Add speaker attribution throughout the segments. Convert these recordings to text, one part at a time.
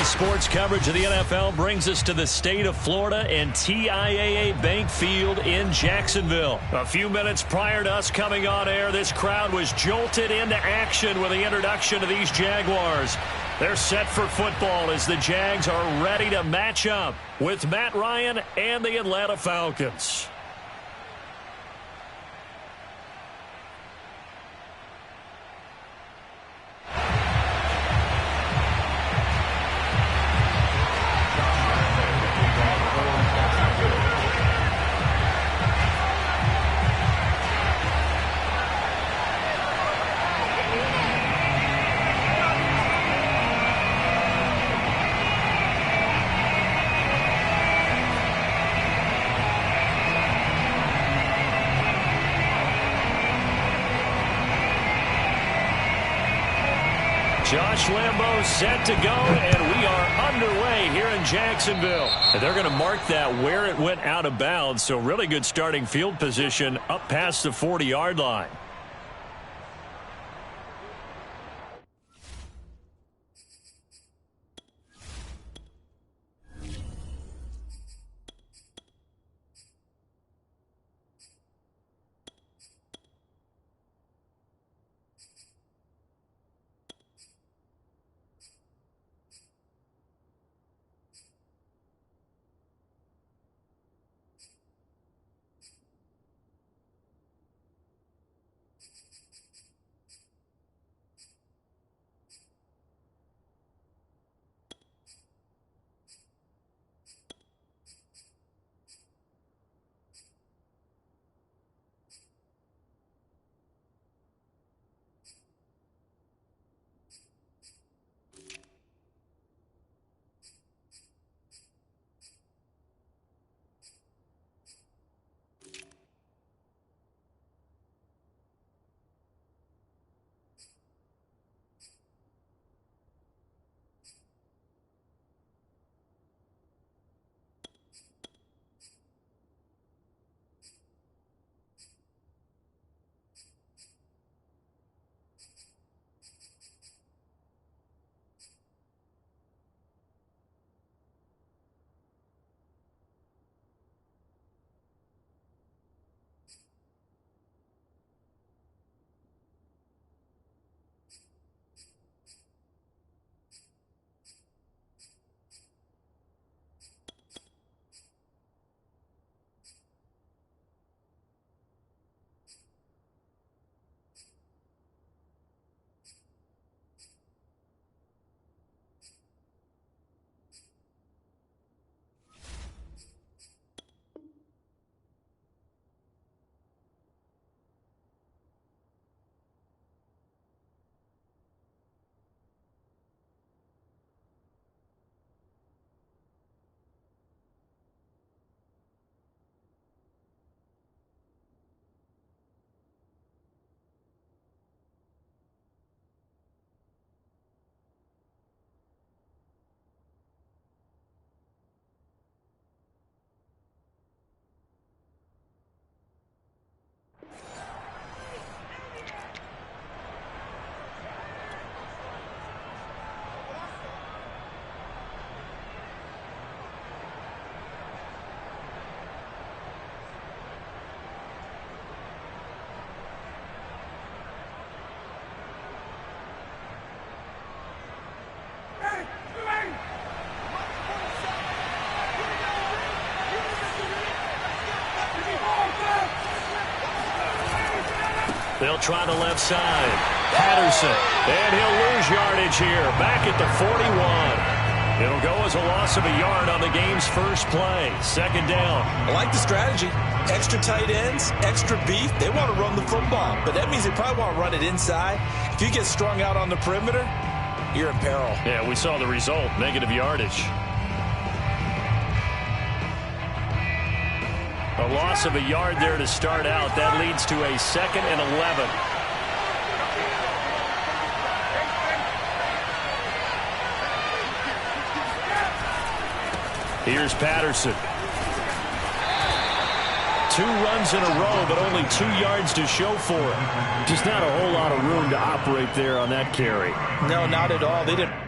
Speaker 1: Today's sports coverage of the NFL brings us to the state of Florida and TIAA Bank Field in Jacksonville. A few minutes prior to us coming on air, this crowd was jolted into action with the introduction of these Jaguars. They're set for football as the Jags are ready to match up with Matt Ryan and the Atlanta Falcons. Josh Lambo set to go, and we are underway here in Jacksonville. And they're going to mark that where it went out of bounds, so really good starting field position up past the 40-yard line. They'll try the left side. Patterson. And he'll lose yardage here. Back at the 41. It'll go as a loss of a yard on the game's first play. Second down.
Speaker 2: I like the strategy. Extra tight ends, extra beef. They want to run the football, but that means they probably want to run it inside. If you get strung out on the perimeter, you're in peril.
Speaker 1: Yeah, we saw the result. Negative yardage. A loss of a yard there to start out. That leads to a 2nd and 11. Here's Patterson. 2 runs in a row, but only 2 yards to show for it. Just not a whole lot of room to operate there on that carry.
Speaker 2: No, not at all. They didn't.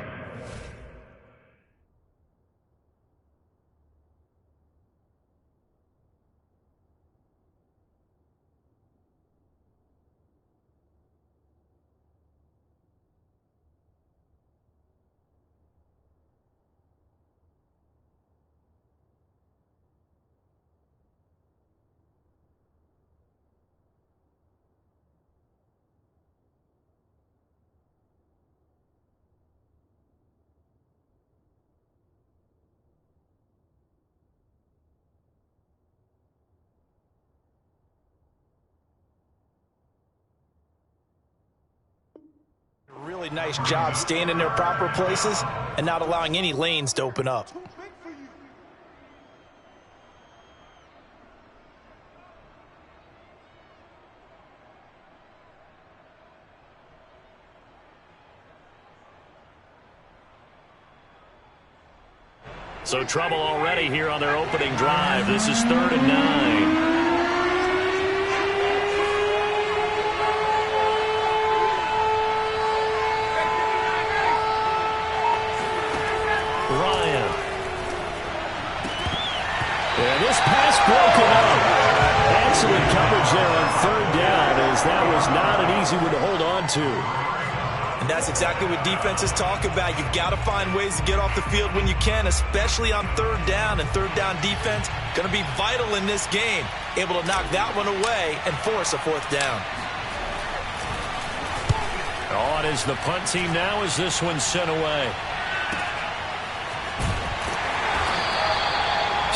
Speaker 2: really nice job staying in their proper places and not allowing any lanes to open up.
Speaker 1: So trouble already here on their opening drive. This is 3rd and 9. Ryan. And this pass broken up. Excellent coverage there on 3rd down, as that was not an easy one to hold on to.
Speaker 2: And that's exactly what defenses talk about. You've got to find ways to get off the field when you can, especially on 3rd down. And 3rd down defense going to be vital in this game. Able to knock that one away and force a 4th down.
Speaker 1: On is the punt team now as this one's sent away.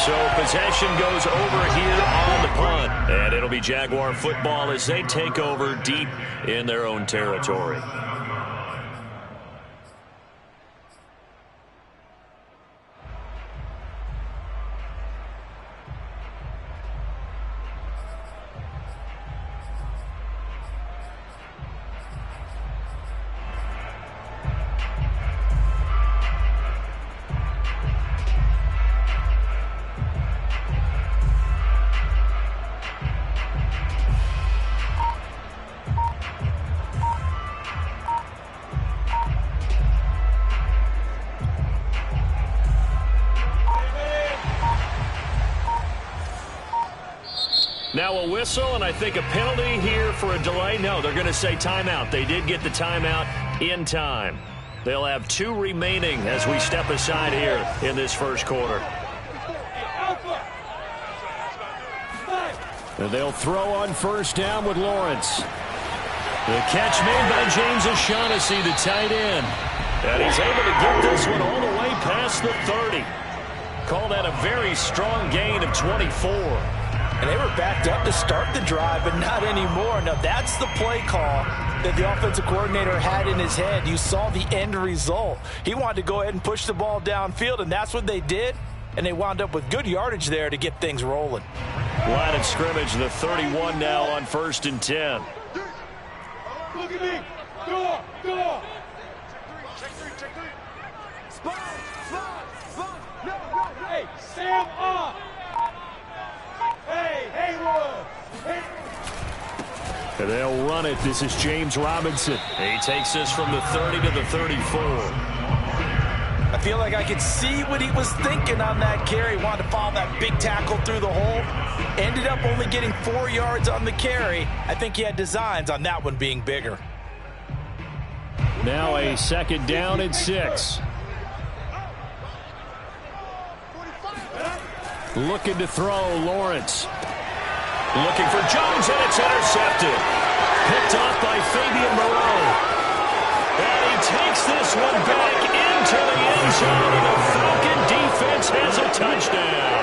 Speaker 1: So possession goes over here on the punt. And it'll be Jaguar football as they take over deep in their own territory. Now a whistle, and I think a penalty here for a delay. No, they're going to say timeout. They did get the timeout in time. They'll have 2 remaining as we step aside here in this first quarter. And they'll throw on 1st down with Lawrence. The catch made by James O'Shaughnessy, the tight end. And he's able to get this one all the way past the 30. Call that a very strong gain of 24.
Speaker 2: And they were backed up to start the drive, but not anymore. Now, that's the play call that the offensive coordinator had in his head. You saw the end result. He wanted to go ahead and push the ball downfield, and that's what they did. And they wound up with good yardage there to get things rolling.
Speaker 1: Line of scrimmage, the 31 now on 1st and 10.
Speaker 3: Look at me. Go.
Speaker 4: Check three.
Speaker 3: Spot. No. Hey, Sam up. Hey, Haywood!
Speaker 1: And they'll run it. This is James Robinson. He takes this from the 30 to the 34.
Speaker 2: I feel like I could see what he was thinking on that carry. Wanted to follow that big tackle through the hole. Ended up only getting 4 yards on the carry. I think he had designs on that one being bigger.
Speaker 1: Now a 2nd down and 6. Looking to throw, Lawrence. Looking for Jones, and it's intercepted. Picked off by Fabian Moreau. And he takes this one back into the end zone, and the Falcon defense has a touchdown.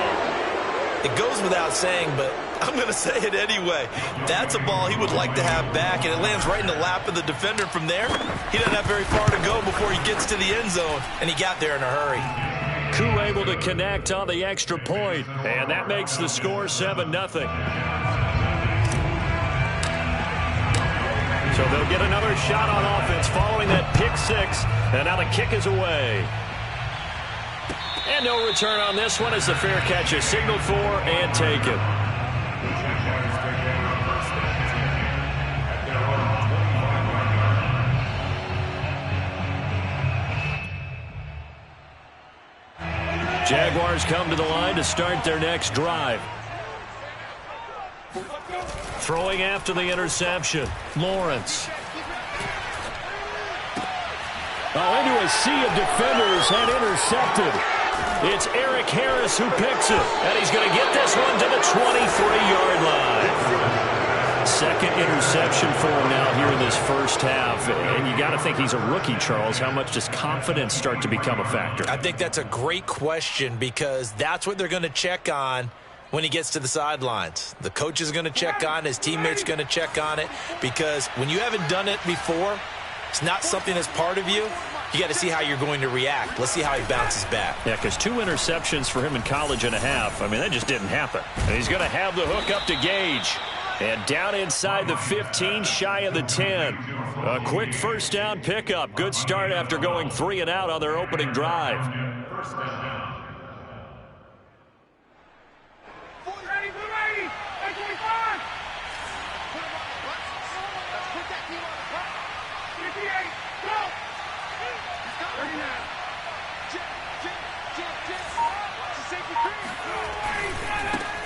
Speaker 2: It goes without saying, but I'm going to say it anyway. That's a ball he would like to have back, and it lands right in the lap of the defender from there. He doesn't have very far to go before he gets to the end zone, and he got there in a hurry.
Speaker 1: Koo able to connect on the extra point, and that makes the score 7-0. So they'll get another shot on offense following that pick 6, and now the kick is away. And no return on this one as the fair catch is signaled for and taken. Jaguars come to the line to start their next drive. Throwing after the interception, Lawrence. Into a sea of defenders and intercepted. It's Eric Harris who picks it, and he's going to get this one to the 23-yard line. 2nd interception for him now here in this first half. And you got to think he's a rookie, Charles. How much does confidence start to become a factor?
Speaker 2: I think that's a great question because that's what they're going to check on when he gets to the sidelines. The coach is going to check on it. His teammates going to check on it because when you haven't done it before, it's not something that's part of you, you got to see how you're going to react. Let's see how he bounces back.
Speaker 1: Yeah, because 2 interceptions for him in college and a half. I mean, that just didn't happen. And he's going to have the hook up to Gage. And down inside the 15, shy of the 10. A quick first down pickup. Good start after going 3 and out on their opening drive.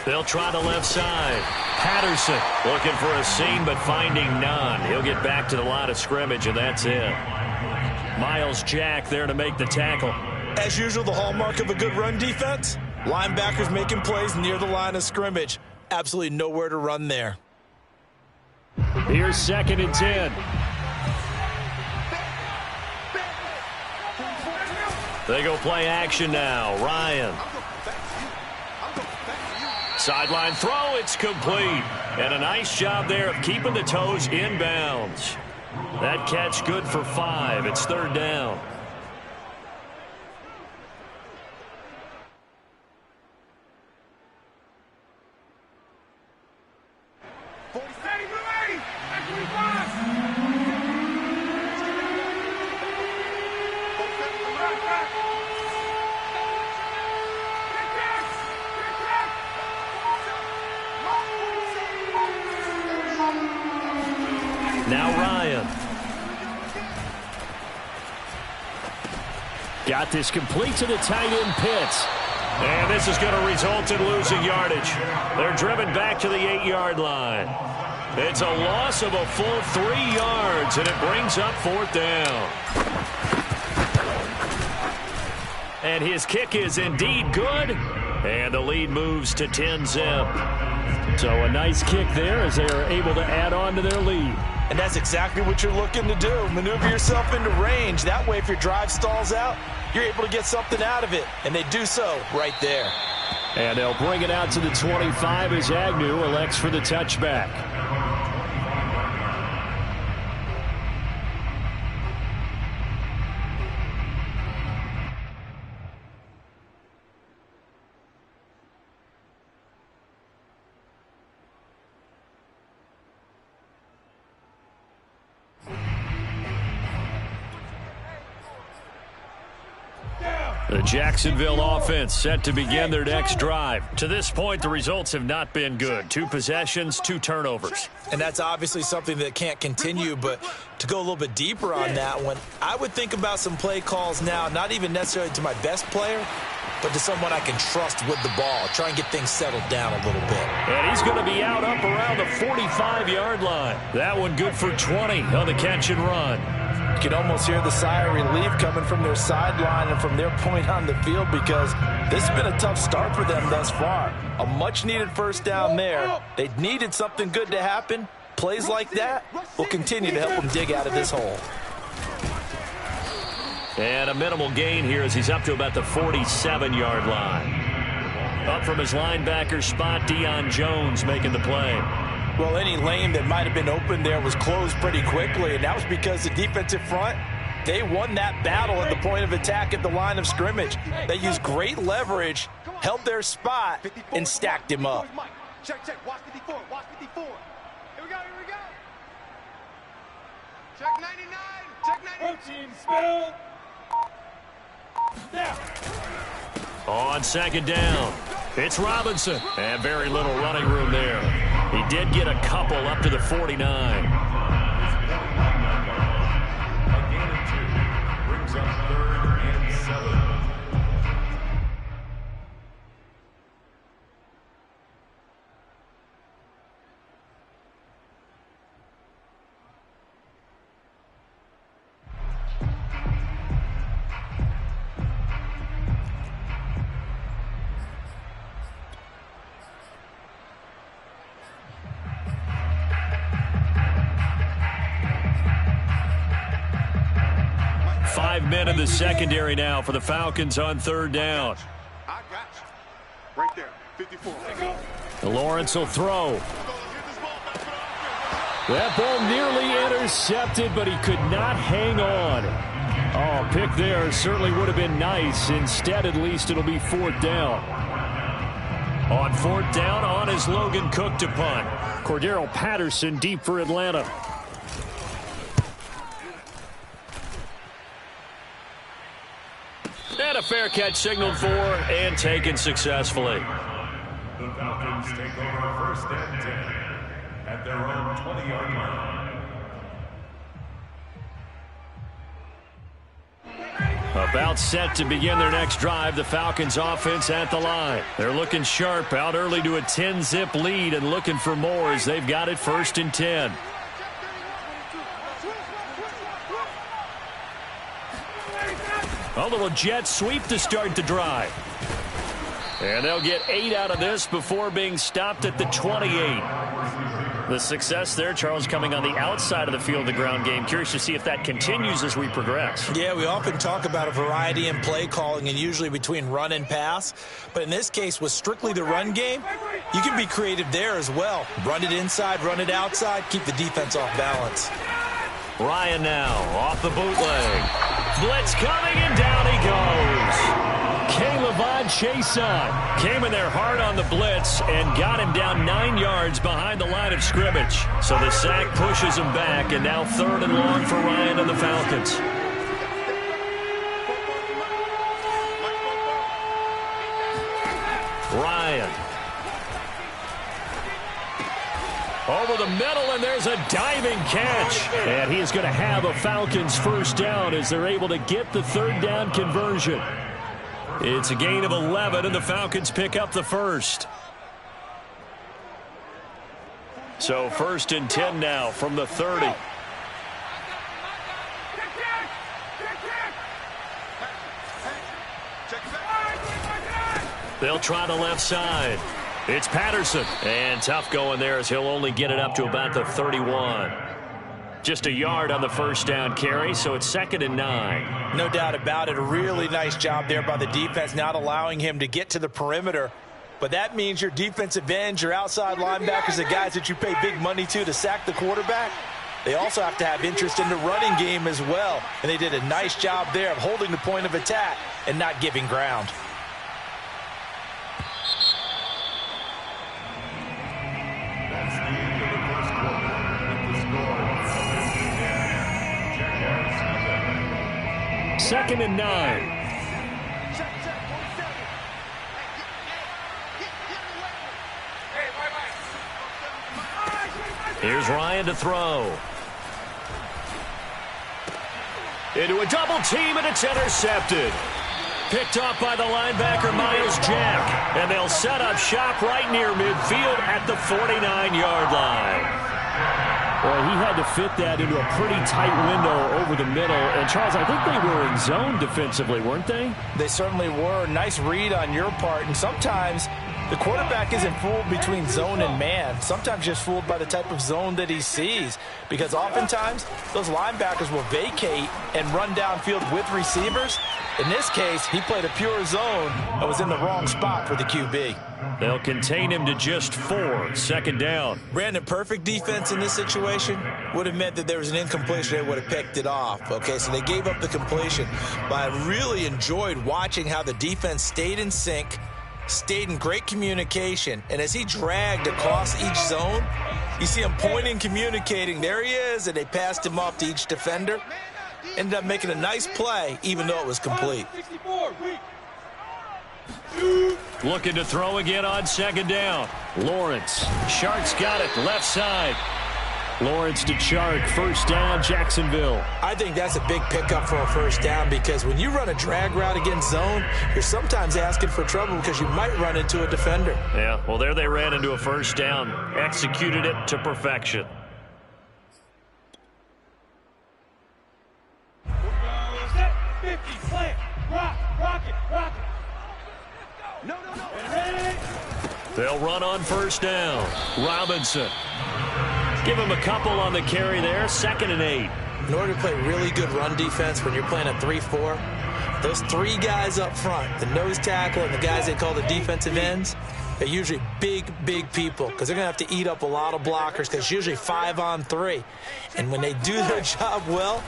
Speaker 1: They'll try the left side. Patterson looking for a seam but finding none. He'll get back to the line of scrimmage, and that's it. Miles Jack there to make the tackle.
Speaker 2: As usual, the hallmark of a good run defense, linebackers making plays near the line of scrimmage. Absolutely nowhere to run there.
Speaker 1: Here's 2nd and 10. They go play action now. Ryan. Sideline throw, it's complete. And a nice job there of keeping the toes inbounds. That catch good for 5. It's 3rd down. Now Ryan. Got this complete to the tight end Pitts. And this is going to result in losing yardage. They're driven back to the 8-yard line. It's a loss of a full 3 yards, and it brings up 4th down. And his kick is indeed good. And the lead moves to 10-zip. So a nice kick there as they are able to add on to their lead.
Speaker 2: And that's exactly what you're looking to do. Maneuver yourself into range. That way, if your drive stalls out, you're able to get something out of it. And they do so right there.
Speaker 1: And they'll bring it out to the 25 as Agnew elects for the touchback. The Jacksonville offense set to begin their next drive. To this point, the results have not been good. 2 possessions, 2 turnovers.
Speaker 2: And that's obviously something that can't continue, but to go a little bit deeper on that one, I would think about some play calls now, not even necessarily to my best player, but to someone I can trust with the ball. Try and get things settled down a little bit.
Speaker 1: And he's going to be out up around the 45-yard line. That one good for 20 on the catch and run.
Speaker 2: You can almost hear the sigh of relief coming from their sideline and from their point on the field because this has been a tough start for them thus far. A much-needed first down there. They needed something good to happen. Plays like that will continue to help them dig out of this hole.
Speaker 1: And a minimal gain here as he's up to about the 47-yard line. Up from his linebacker spot, Deion Jones making the play.
Speaker 2: Well, any lane that might have been open there was closed pretty quickly, and that was because the defensive front, they won that battle at the point of attack at the line of scrimmage. They used great leverage, held their spot, and stacked him up.
Speaker 4: Check, check. Watch 54. Watch 54. Here we go. Here we go. Check 99. Check 99.
Speaker 3: Team spell. Now.
Speaker 1: On 2nd down, it's Robinson. And very little running room there. He did get a couple up to the 49.
Speaker 3: A gain of 2 brings up 3rd and 7.
Speaker 1: Men in the secondary now for the Falcons on 3rd down.
Speaker 4: I got you. Right there. 54.
Speaker 1: Lawrence will throw. That ball nearly intercepted, but he could not hang on. Oh, pick there certainly would have been nice. Instead, at least, it'll be 4th down. On 4th down, on is Logan Cook to punt. Cordero Patterson deep for Atlanta. And a fair catch signaled for and taken successfully.
Speaker 3: The Falcons take over 1st and 10 at their own 20-yard line.
Speaker 1: About set to begin their next drive, the Falcons offense at the line. They're looking sharp, out early to a 10-zip lead and looking for more as they've got it 1st and 10. A little jet sweep to start the drive. And they'll get 8 out of this before being stopped at the 28. The success there, Charles, coming on the outside of the field, the ground game. Curious to see if that continues as we progress.
Speaker 2: Yeah, we often talk about a variety in play calling and usually between run and pass. But in this case, with strictly the run game, you can be creative there as well. Run it inside, run it outside, keep the defense off balance.
Speaker 1: Ryan now off the bootleg. Blitz coming, and down he goes. K'Lavon Chason came in there hard on the blitz and got him down 9 yards behind the line of scrimmage. So the sack pushes him back, and now 3rd and long for Ryan and the Falcons. Ryan. Over the middle, and there's a diving catch. And he is going to have a Falcons 1st down as they're able to get the 3rd down conversion. It's a gain of 11, and the Falcons pick up the 1st. So 1st and 10 now from the 30. They'll try the left side. It's Patterson. And tough going there as he'll only get it up to about the 31. Just a yard on the 1st down carry, so it's 2nd and 9.
Speaker 2: No doubt about it. A really nice job there by the defense, not allowing him to get to the perimeter. But that means your defensive ends, your outside linebackers, the guys that you pay big money to sack the quarterback, they also have to have interest in the running game as well. And they did a nice job there of holding the point of attack and not giving ground.
Speaker 3: That's the end of the 1st quarter. With the score,
Speaker 1: 2nd and 9. Here's Ryan to throw. Into a double team, and it's intercepted. Picked off by the linebacker, Miles Jack. And they'll set up shop right near midfield at the 49-yard line. Well, he had to fit that into a pretty tight window over the middle. And, Charles, I think they were in zone defensively, weren't they?
Speaker 2: They certainly were. Nice read on your part. And sometimes the quarterback isn't fooled between zone and man. Sometimes just fooled by the type of zone that he sees. Because oftentimes, those linebackers will vacate and run downfield with receivers. In this case, he played a pure zone and was in the wrong spot for the QB.
Speaker 1: They'll contain him to just 4. 2nd down.
Speaker 2: Brandon, perfect defense in this situation would have meant that there was an incompletion. They would have picked it off. Okay, so they gave up the completion. But I really enjoyed watching how the defense stayed in sync, stayed in great communication. And as he dragged across each zone, you see him pointing, communicating. There he is, and they passed him off to each defender. Ended up making a nice play, even though it was complete.
Speaker 1: Looking to throw again on 2nd down. Lawrence. Shark's got it, left side. Lawrence to Chark, 1st down, Jacksonville.
Speaker 2: I think that's a big pickup for a 1st down because when you run a drag route against zone, you're sometimes asking for trouble because you might run into a defender.
Speaker 1: Yeah, well, there they ran into a 1st down. Executed it to perfection. They'll run on 1st down. Robinson. Give him a couple on the carry there. 2nd and 8.
Speaker 2: In order to play really good run defense when you're playing a 3-4, those 3 guys up front, the nose tackle and the guys they call the defensive ends, They're usually big people because they're going to have to eat up a lot of blockers because it's usually 5-on-3. And when they do their job well,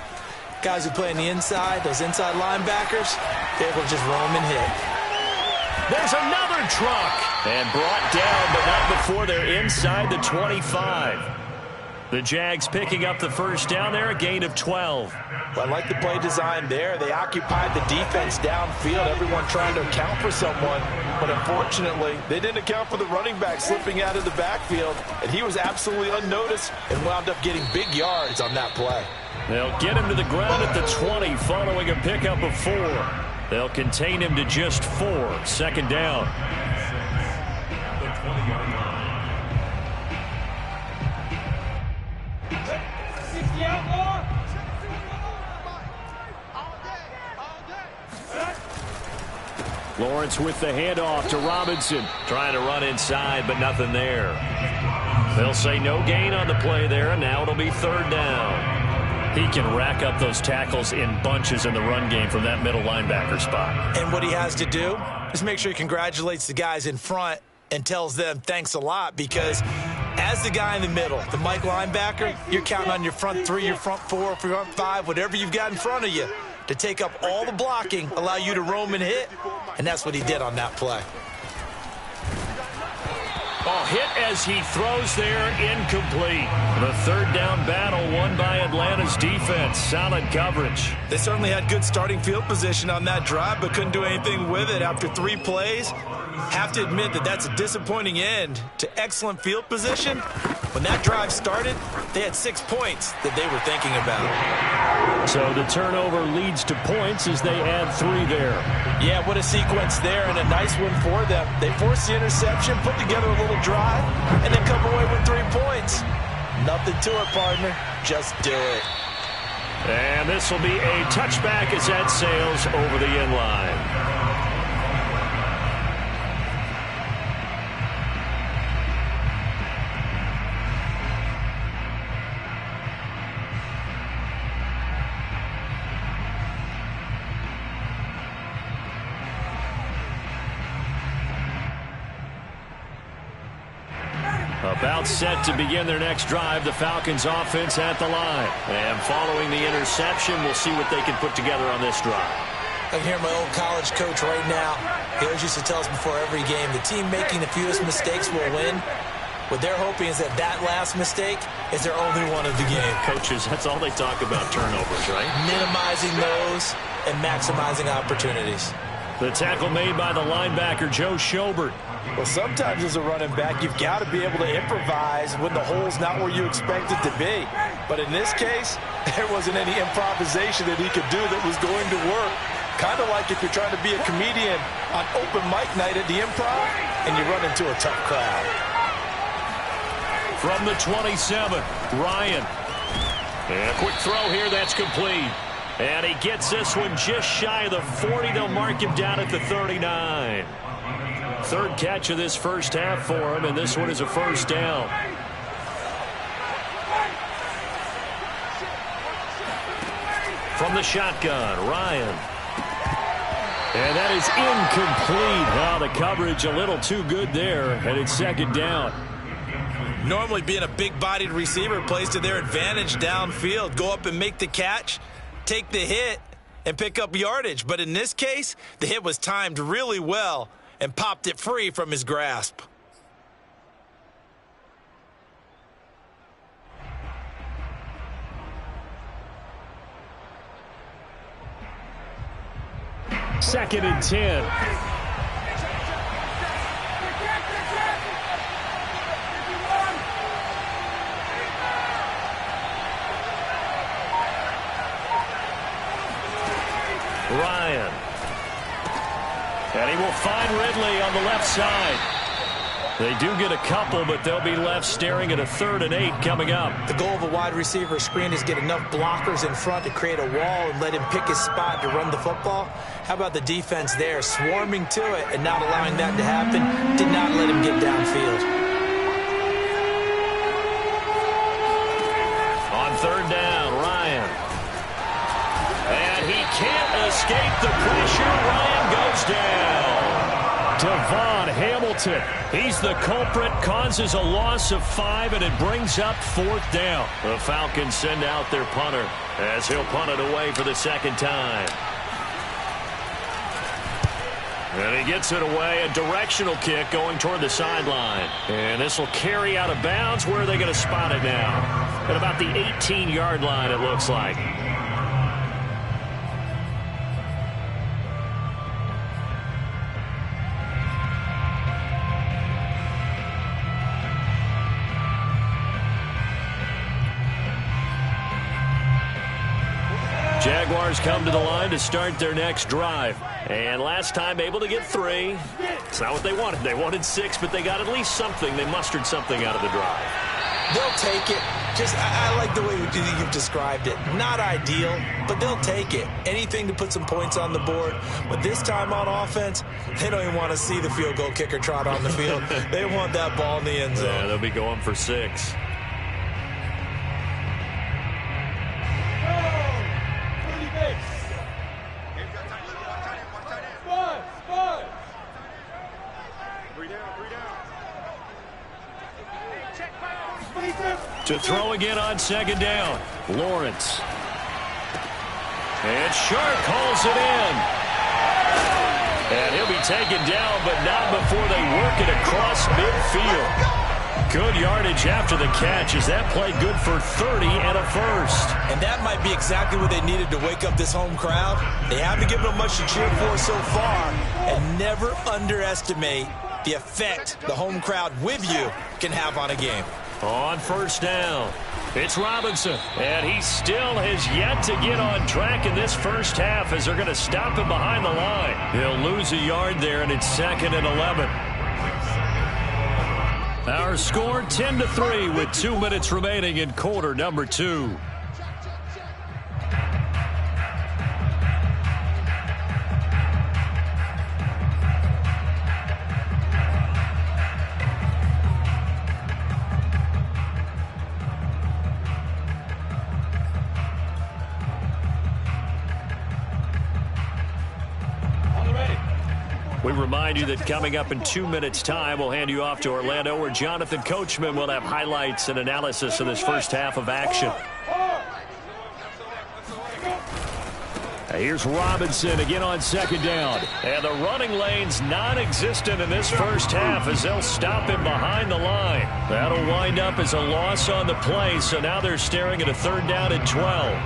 Speaker 2: guys who play on the inside, those inside linebackers, they're able to just roam and hit.
Speaker 1: There's another truck. And brought down, but not before they're inside the 25. The Jags picking up the first down there, a gain of 12.
Speaker 2: Well, I like the play design there. They occupied the defense downfield, everyone trying to account for someone. But unfortunately, they didn't account for the running back slipping out of the backfield. And he was absolutely unnoticed and wound up getting big yards on that play.
Speaker 1: They'll get him to the ground at the 20 following a pickup of 4. They'll contain him to just 4. Second down.
Speaker 3: The 20-yard line.
Speaker 1: Lawrence with the handoff to Robinson. Trying to run inside, but nothing there. They'll say no gain on the play there, and now it'll be third down. He can rack up those tackles in bunches in the run game from that middle linebacker spot.
Speaker 2: And what he has to do is make sure he congratulates the guys in front and tells them thanks a lot, because as the guy in the middle, the Mike linebacker, you're counting on your front 3, your front 4, front 5, whatever you've got in front of you to take up all the blocking, allow you to roam and hit, and that's what he did on that play.
Speaker 1: Oh, hit as he throws there, incomplete. The third down battle won by Atlanta's defense. Solid coverage.
Speaker 2: They certainly had good starting field position on that drive, but couldn't do anything with it after 3 plays. Have to admit that that's a disappointing end to excellent field position. When that drive started, they had 6 points that they were thinking about.
Speaker 1: So the turnover leads to points as they add 3 there.
Speaker 2: Yeah, what a sequence there, and a nice one for them. They forced the interception, put together a little drive, and then come away with 3 points. Nothing to it, partner. Just do it.
Speaker 1: And this will be a touchback as that sails over the end line. About set to begin their next drive, the Falcons offense at the line. And following the interception, we'll see what they can put together on this drive.
Speaker 2: I can hear my old college coach right now. He always used to tell us before every game, the team making the fewest mistakes will win. What they're hoping is that that last mistake is their only one of the game.
Speaker 1: Coaches, that's all they talk about, turnovers, right?
Speaker 2: Minimizing those and maximizing opportunities.
Speaker 1: The tackle made by the linebacker, Joe Schobert.
Speaker 2: Well, sometimes as a running back, you've got to be able to improvise when the hole's not where you expect it to be. But in this case, there wasn't any improvisation that he could do that was going to work. Kind of like if you're trying to be a comedian on open mic night at the Improv and you run into a tough crowd.
Speaker 1: From the 27, Ryan. And a quick throw here, that's complete. And he gets this one just shy of the 40. They'll mark him down at the 39. Third catch of this first half for him, and this one is a first down. From the shotgun, Ryan. And that is incomplete. Wow, the coverage a little too good there, and it's second down.
Speaker 2: Normally being a big-bodied receiver plays to their advantage downfield. Go up and make the catch, take the hit, and pick up yardage. But in this case, the hit was timed really well and popped it free from his grasp.
Speaker 1: Second and 10. Ryan. And he will find Ridley on the left side. They do get a couple, but they'll be left staring at a 3rd and 8 coming up.
Speaker 2: The goal of a wide receiver screen is get enough blockers in front to create a wall and let him pick his spot to run the football. How about the defense there, swarming to it and not allowing that to happen? Did not let him get downfield.
Speaker 1: On 3rd down, Ryan. And he can't escape the pressure. Ryan goes down. Devon Hamilton jolted. He's the culprit, causes a loss of 5, and it brings up 4th down. The Falcons send out their punter as he'll punt it away for the second time. And he gets it away, a directional kick going toward the sideline. And this will carry out of bounds. Where are they going to spot it now? At about the 18-yard line, it looks like. Jaguars come to the line to start their next drive. And last time able to get 3. It's not what they wanted. They wanted 6, but they got at least something. They mustered something out of the drive.
Speaker 2: They'll take it. I like the way you've described it. Not ideal, but they'll take it. Anything to put some points on the board. But this time on offense, they don't even want to see the field goal kicker trot on the field. They want that ball in the end zone.
Speaker 1: Yeah, they'll be going for 6. To throw again on second down. Lawrence. And Shark hauls it in. And he'll be taken down, but not before they work it across midfield. Good yardage after the catch as that play good for 30 and a first.
Speaker 2: And that might be exactly what they needed to wake up this home crowd. They haven't given them much to cheer for so far. And never underestimate the effect the home crowd with you can have on a game.
Speaker 1: On first down, it's Robinson, and he still has yet to get on track in this first half as they're going to stop him behind the line. He'll lose a yard there, and it's 2nd and 11. Our score 10-3 with 2 minutes remaining in quarter number 2. We remind you that coming up in 2 minutes' time, we'll hand you off to Orlando, where Jonathan Coachman will have highlights and analysis of this first half of action. Here's Robinson again on second down. And the running lane's non-existent in this first half as they'll stop him behind the line. That'll wind up as a loss on the play, so now they're staring at a 3rd down and 12.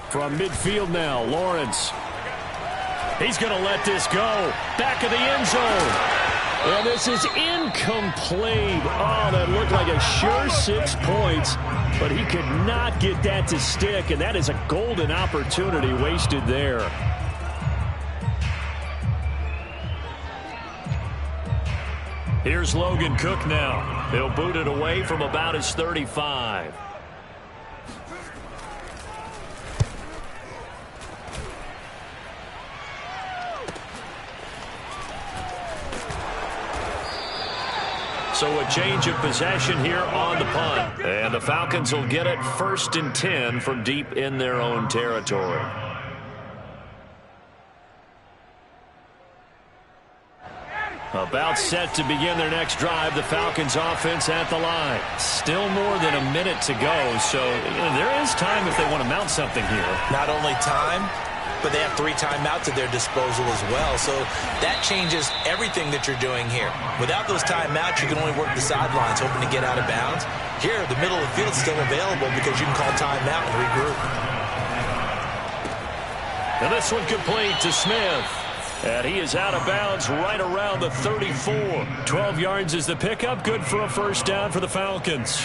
Speaker 1: From midfield now, Lawrence. He's going to let this go. Back of the end zone. And this is incomplete. Oh, that looked like a sure 6 points, but he could not get that to stick, and that is a golden opportunity wasted there. Here's Logan Cook now. He'll boot it away from about his 35. So a change of possession here on the punt. And the Falcons will get it 1st and 10 from deep in their own territory. About set to begin their next drive, the Falcons offense at the line. Still more than a minute to go, so there is time if they want to mount something here.
Speaker 2: Not only time, but they have 3 timeouts at their disposal as well. So that changes everything that you're doing here. Without those timeouts, you can only work the sidelines, hoping to get out of bounds. Here, the middle of the field is still available because you can call timeout and regroup.
Speaker 1: And this one complete to Smith. And he is out of bounds right around the 34. 12 yards is the pickup. Good for a first down for the Falcons.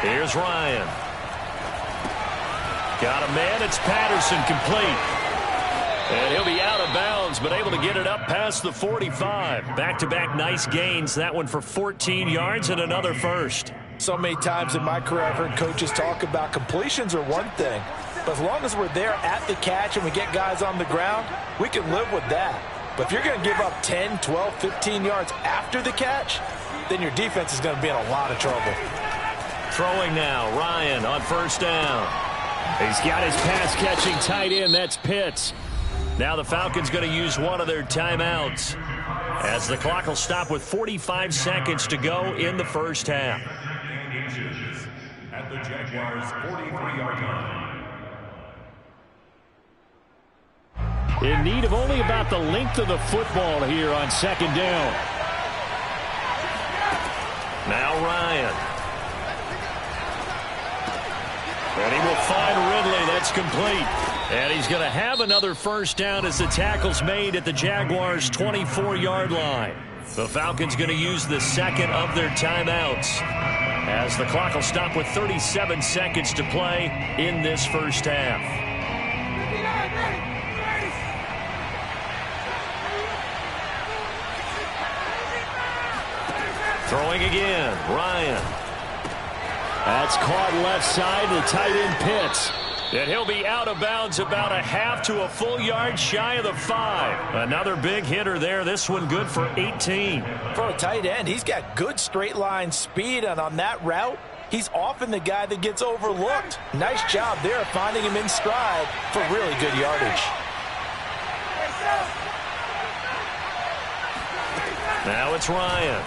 Speaker 1: Here's Ryan. Got a man. It's Patterson, complete. And he'll be out of bounds, but able to get it up past the 45. Back-to-back nice gains. That one for 14 yards and another first.
Speaker 2: So many times in my career I've heard coaches talk about completions are one thing. But as long as we're there at the catch and we get guys on the ground, we can live with that. But if you're going to give up 10, 12, 15 yards after the catch, then your defense is going to be in a lot of trouble.
Speaker 1: Throwing now, Ryan on first down. He's got his pass-catching tight end. That's Pitts. Now the Falcons going to use one of their timeouts as the clock will stop with 45 seconds to go in the first half.
Speaker 3: At the Jaguars' 43-yard line.
Speaker 1: In need of only about the length of the football here on second down. Now Ryan. And he will find Ridley. That's complete. And he's going to have another first down as the tackle's made at the Jaguars' 24-yard line. The Falcons going to use the second of their timeouts as the clock will stop with 37 seconds to play in this first half. Throwing again, Ryan. That's caught left side, the tight end Pitts. And he'll be out of bounds about a half to a full yard shy of the 5. Another big hitter there. This one good for 18.
Speaker 2: For a tight end, he's got good straight line speed, and on that route, he's often the guy that gets overlooked. Nice job there finding him in stride for really good yardage.
Speaker 1: Now it's Ryan.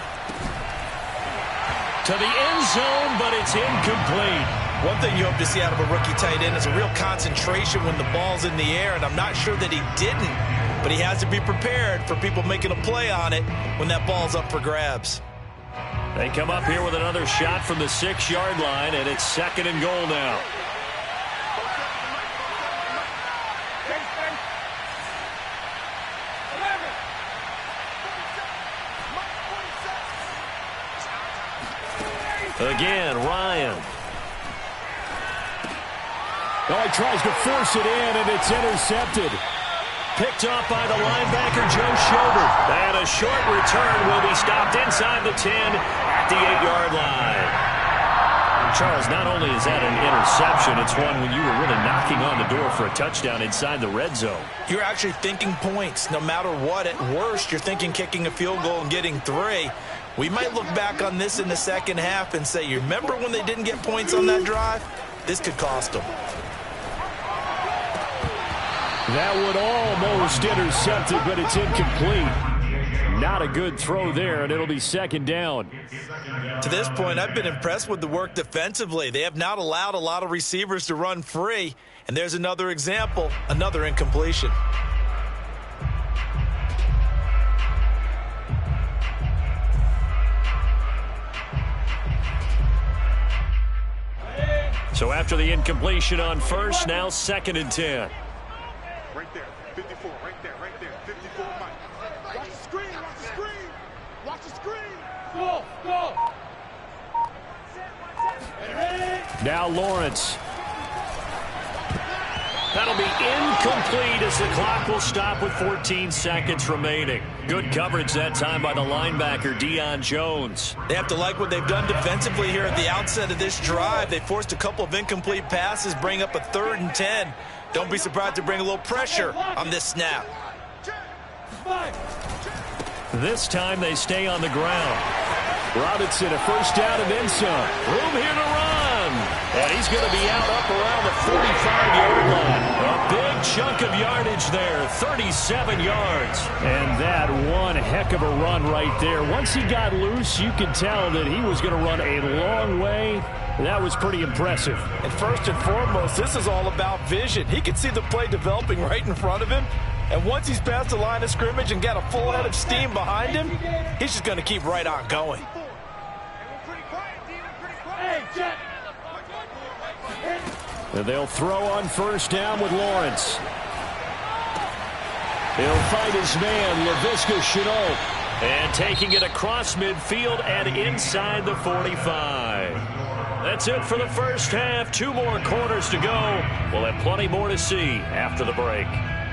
Speaker 1: To the end zone, but it's incomplete.
Speaker 2: One thing you hope to see out of a rookie tight end is a real concentration when the ball's in the air, and I'm not sure that he didn't, but he has to be prepared for people making a play on it when that ball's up for grabs.
Speaker 1: They come up here with another shot from the 6-yard line, and it's second and goal now. Again, Ryan. Oh, he tries to force it in, and it's intercepted. Picked off by the linebacker, Joe Schobert. And a short return will be stopped inside the 10 at the 8-yard line. Charles, not only is that an interception, it's one when you were really knocking on the door for a touchdown inside the red zone.
Speaker 2: You're actually thinking points. No matter what, at worst, you're thinking kicking a field goal and getting 3. We might look back on this in the second half and say, you remember when they didn't get points on that drive? This could cost them.
Speaker 1: That would almost intercept it, but it's incomplete. Not a good throw there, and it'll be second down.
Speaker 2: To this point, I've been impressed with the work defensively. They have not allowed a lot of receivers to run free. And there's another example, another incompletion.
Speaker 1: So after the incompletion on first, now second and 10.
Speaker 4: Right there, 54, right there, 54, Mike. Watch the screen, watch the screen. Watch the screen. Go, go.
Speaker 1: Now Lawrence. That'll be incomplete as the clock will stop with 14 seconds remaining. Good coverage that time by the linebacker, Deion Jones.
Speaker 2: They have to like what they've done defensively here at the outset of this drive. They forced a couple of incomplete passes, bring up a 3rd and 10. Don't be surprised to bring a little pressure on this snap.
Speaker 1: This time they stay on the ground. Robinson, a first down and then some. Room here to run. And he's going to be out up around the 45-yard line. A big chunk of yardage there, 37 yards. And that one heck of a run right there. Once he got loose, you could tell that he was going to run a long way. That was pretty impressive.
Speaker 2: And first and foremost, this is all about vision. He can see the play developing right in front of him. And once he's past the line of scrimmage and got a full head of steam behind him, he's just going to keep right on going.
Speaker 1: And they'll throw on first down with Lawrence. He'll find his man, Laviska Shenault. And taking it across midfield and inside the 45. That's it for the first half. 2 more quarters to go. We'll have plenty more to see after the break.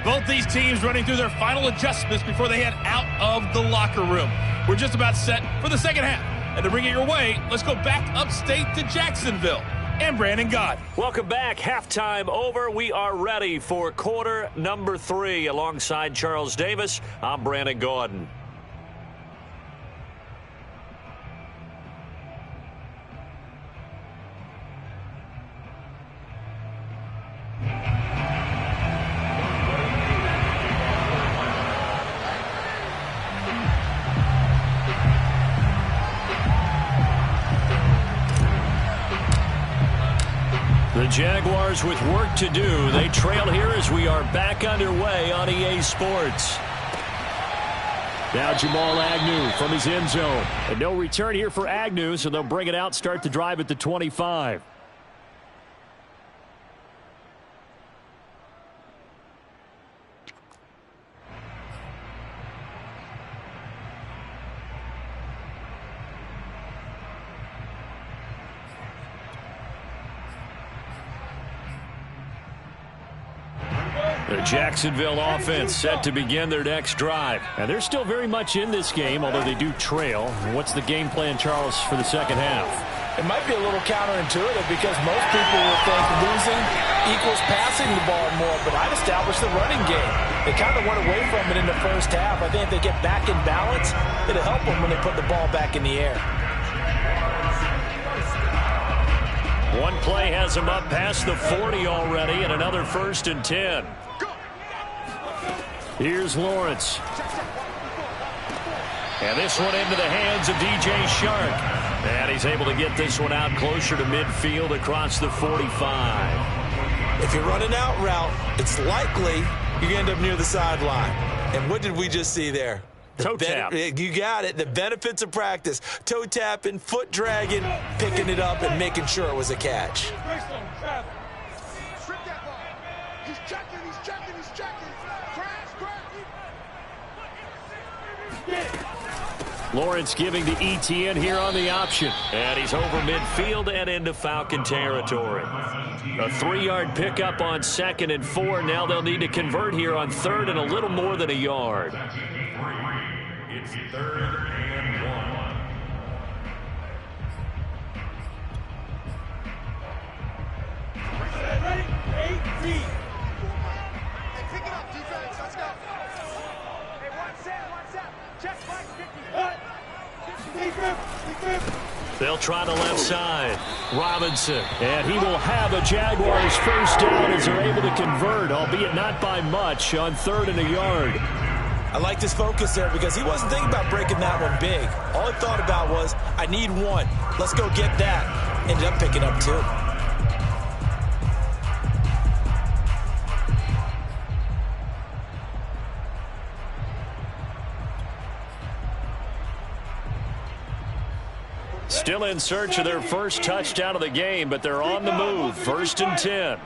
Speaker 5: Both these teams running through their final adjustments before they head out of the locker room. We're just about set for the second half. And to bring it your way, let's go back upstate to Jacksonville. And Brandon Gott.
Speaker 1: Welcome back. Halftime over. We are ready for quarter number 3. Alongside Charles Davis, I'm Brandon Gaudin. Jaguars with work to do. They trail here as we are back underway on EA Sports. Now Jamal Agnew from his end zone. And no return here for Agnew, so they'll bring it out, start the drive at the 25. The Jacksonville offense set to begin their next drive. And they're still very much in this game, although they do trail. What's the game plan, Charles, for the second half?
Speaker 2: It might be a little counterintuitive because most people will think losing equals passing the ball more, but I'd establish the running game. They kind of went away from it in the first half. I think if they get back in balance, it'll help them when they put the ball back in the air.
Speaker 1: One play has him up past the 40 already, and another 1st and 10. Here's Lawrence. And this one into the hands of DJ Shark. And he's able to get this one out closer to midfield across the 45.
Speaker 2: If you're running out route, it's likely you're going to end up near the sideline. And what did we just see there?
Speaker 1: Toe tap.
Speaker 2: You got it. The benefits of practice. Toe tapping, foot dragging, picking it up, and making sure it was a catch.
Speaker 1: Lawrence giving the ETN here on the option. And he's over midfield and into Falcon territory. A 3-yard pickup on 2nd and 4. Now they'll need to convert here on 3rd and a little more than a yard.
Speaker 3: It's 3rd and 1.
Speaker 4: Ready? 18. Hey, pick it up, defense. Let's go. Hey, one set. Check back 50.
Speaker 1: They'll try the left side. Robinson. And he will have a Jaguars first down as they're able to convert, albeit not by much, on 3rd and a yard.
Speaker 2: I like this focus there because he wasn't thinking about breaking that one big. All he thought about was, I need one. Let's go get that. Ended up picking up 2.
Speaker 1: Still in search of their first touchdown of the game, but they're on the move. 1st and 10.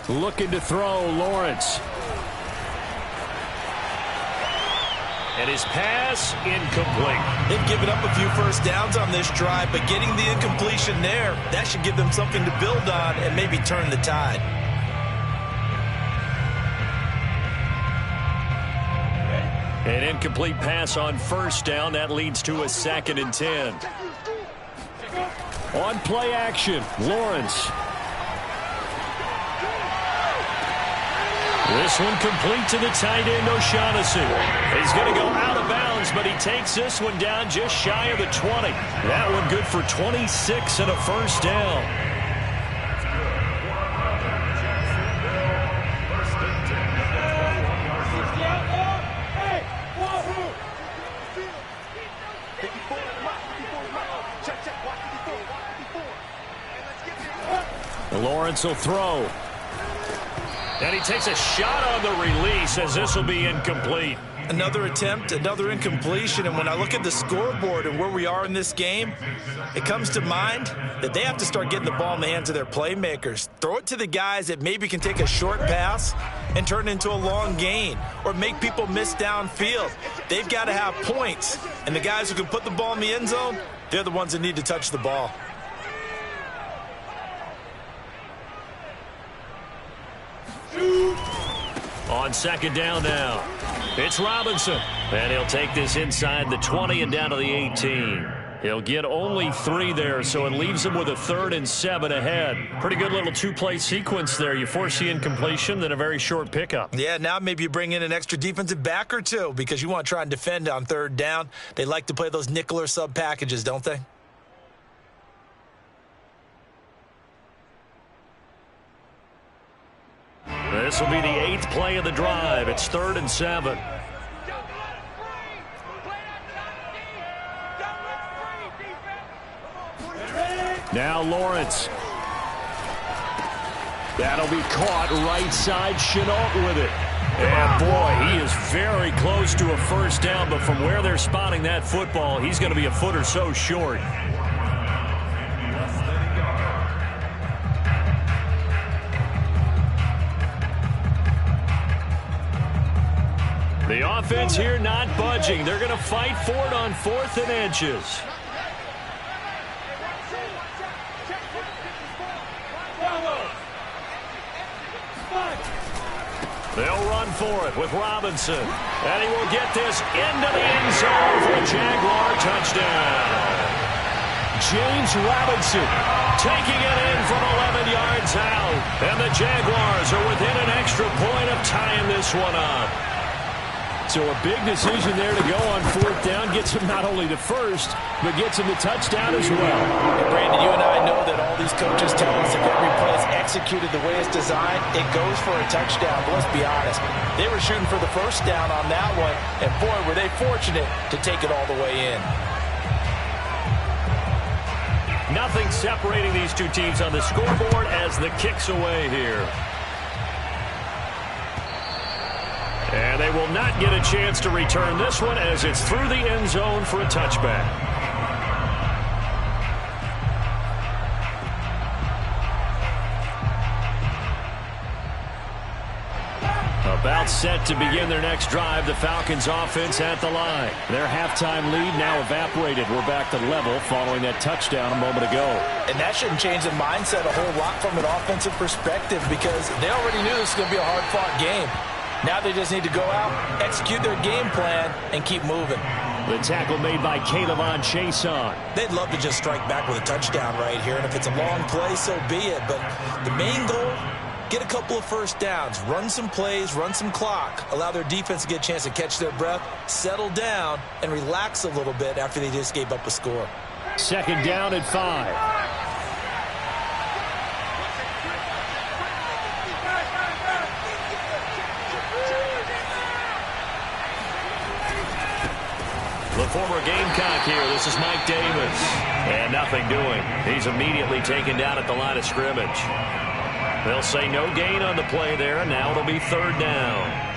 Speaker 1: Looking to throw, Lawrence. And his pass incomplete.
Speaker 2: They've given up a few first downs on this drive, but getting the incompletion there, that should give them something to build on and maybe turn the tide.
Speaker 1: An incomplete pass on 1st down. That leads to a 2nd and 10. On play action, Lawrence. This one complete to the tight end, O'Shaughnessy. He's going to go out of bounds, but he takes this one down just shy of the 20. That one good for 26 and a 1st down. Lawrence will throw. And he takes a shot on the release as this will be incomplete.
Speaker 2: Another attempt, another incompletion, and when I look at the scoreboard and where we are in this game, it comes to mind that they have to start getting the ball in the hands of their playmakers. Throw it to the guys that maybe can take a short pass and turn it into a long gain or make people miss downfield. They've got to have points, and the guys who can put the ball in the end zone, they're the ones that need to touch the ball.
Speaker 1: On 2nd down now, it's Robinson. And he'll take this inside the 20 and down to the 18. He'll get only 3 there, so it leaves him with a 3rd and 7 ahead. Pretty good little 2-play sequence there. You force the incompletion, then a very short pickup.
Speaker 2: Yeah, now maybe you bring in an extra defensive back or 2 because you want to try and defend on 3rd down. They like to play those nickel or sub packages, don't they?
Speaker 1: This will be the 8th play of the drive. It's 3rd and 7. Now Lawrence. That'll be caught right side. Chenault with it. And boy, he is very close to a first down, but from where they're spotting that football, he's going to be a foot or so short. The offense here not budging. They're going to fight for it on 4th and inches. They'll run for it with Robinson. And he will get this into the end zone for a Jaguar touchdown. James Robinson taking it in from 11 yards out. And the Jaguars are within an extra point of tying this one up. So a big decision there to go on 4th down. Gets him not only to first, but gets him the touchdown as well.
Speaker 2: And Brandon, you and I know that all these coaches tell us if every play is executed the way it's designed, it goes for a touchdown. But let's be honest, they were shooting for the first down on that one, and boy, were they fortunate to take it all the way in.
Speaker 1: Nothing separating these two teams on the scoreboard as the kick's away here. And they will not get a chance to return this one as it's through the end zone for a touchback. About set to begin their next drive, the Falcons offense at the line. Their halftime lead now evaporated. We're back to level following that touchdown a moment ago.
Speaker 2: And that shouldn't change the mindset a whole lot from an offensive perspective because they already knew this was going to be a hard-fought game. Now they just need to go out, execute their game plan, and keep moving.
Speaker 1: The tackle made by Caleb Chason.
Speaker 2: They'd love to just strike back with a touchdown right here, and if it's a long play, so be it. But the main goal, get a couple of first downs, run some plays, run some clock, allow their defense to get a chance to catch their breath, settle down, and relax a little bit after they just gave up a score.
Speaker 1: 2nd down at 5. The former Gamecock here. This is Mike Davis. And nothing doing. He's immediately taken down at the line of scrimmage. They'll say no gain on the play there, and now it'll be 3rd down.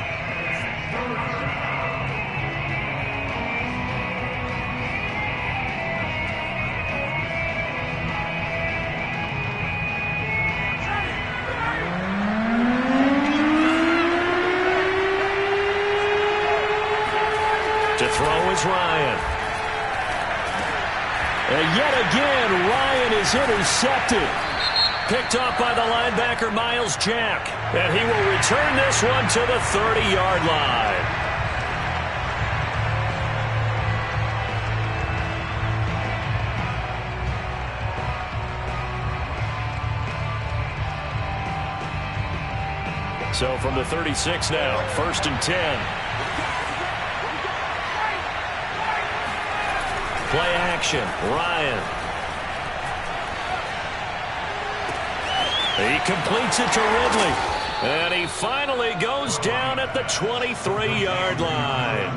Speaker 1: To throw is Ryan. And yet again, Ryan is intercepted. Picked off by the linebacker, Miles Jack. And he will return this one to the 30-yard line. So from the 36 now, 1st and 10. Play action, Ryan. He completes it to Ridley. And he finally goes down at the 23-yard line.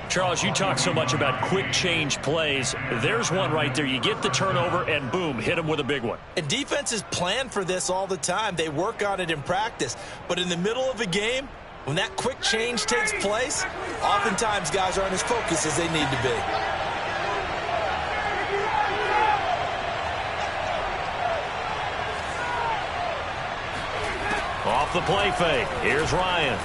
Speaker 1: Charles, you talk so much about quick change plays. There's one right there. You get the turnover and boom, hit him with a big one.
Speaker 2: And defenses plan for this all the time. They work on it in practice. But in the middle of a game, when that quick change takes place, oftentimes guys aren't as focused as they need to be.
Speaker 1: Off the play fake. Here's Ryan.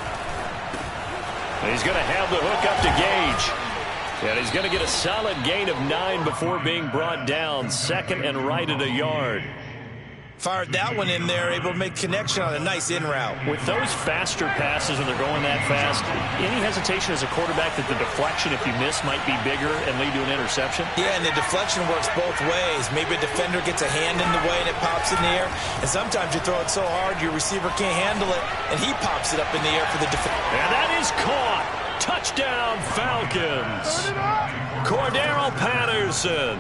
Speaker 1: He's going to have the hook up to Gage. And he's going to get a solid gain of 9 before being brought down. 2nd and right at a yard.
Speaker 2: Fired that one in there, able to make connection on a nice in route.
Speaker 1: With those faster passes when they're going that fast, any hesitation as a quarterback that the deflection, if you miss, might be bigger and lead to an interception?
Speaker 2: Yeah, and the deflection works both ways. Maybe a defender gets a hand in the way and it pops in the air. And sometimes you throw it so hard your receiver can't handle it, and he pops it up in the air for the defender.
Speaker 1: And that is caught. Touchdown, Falcons. Cordero Patterson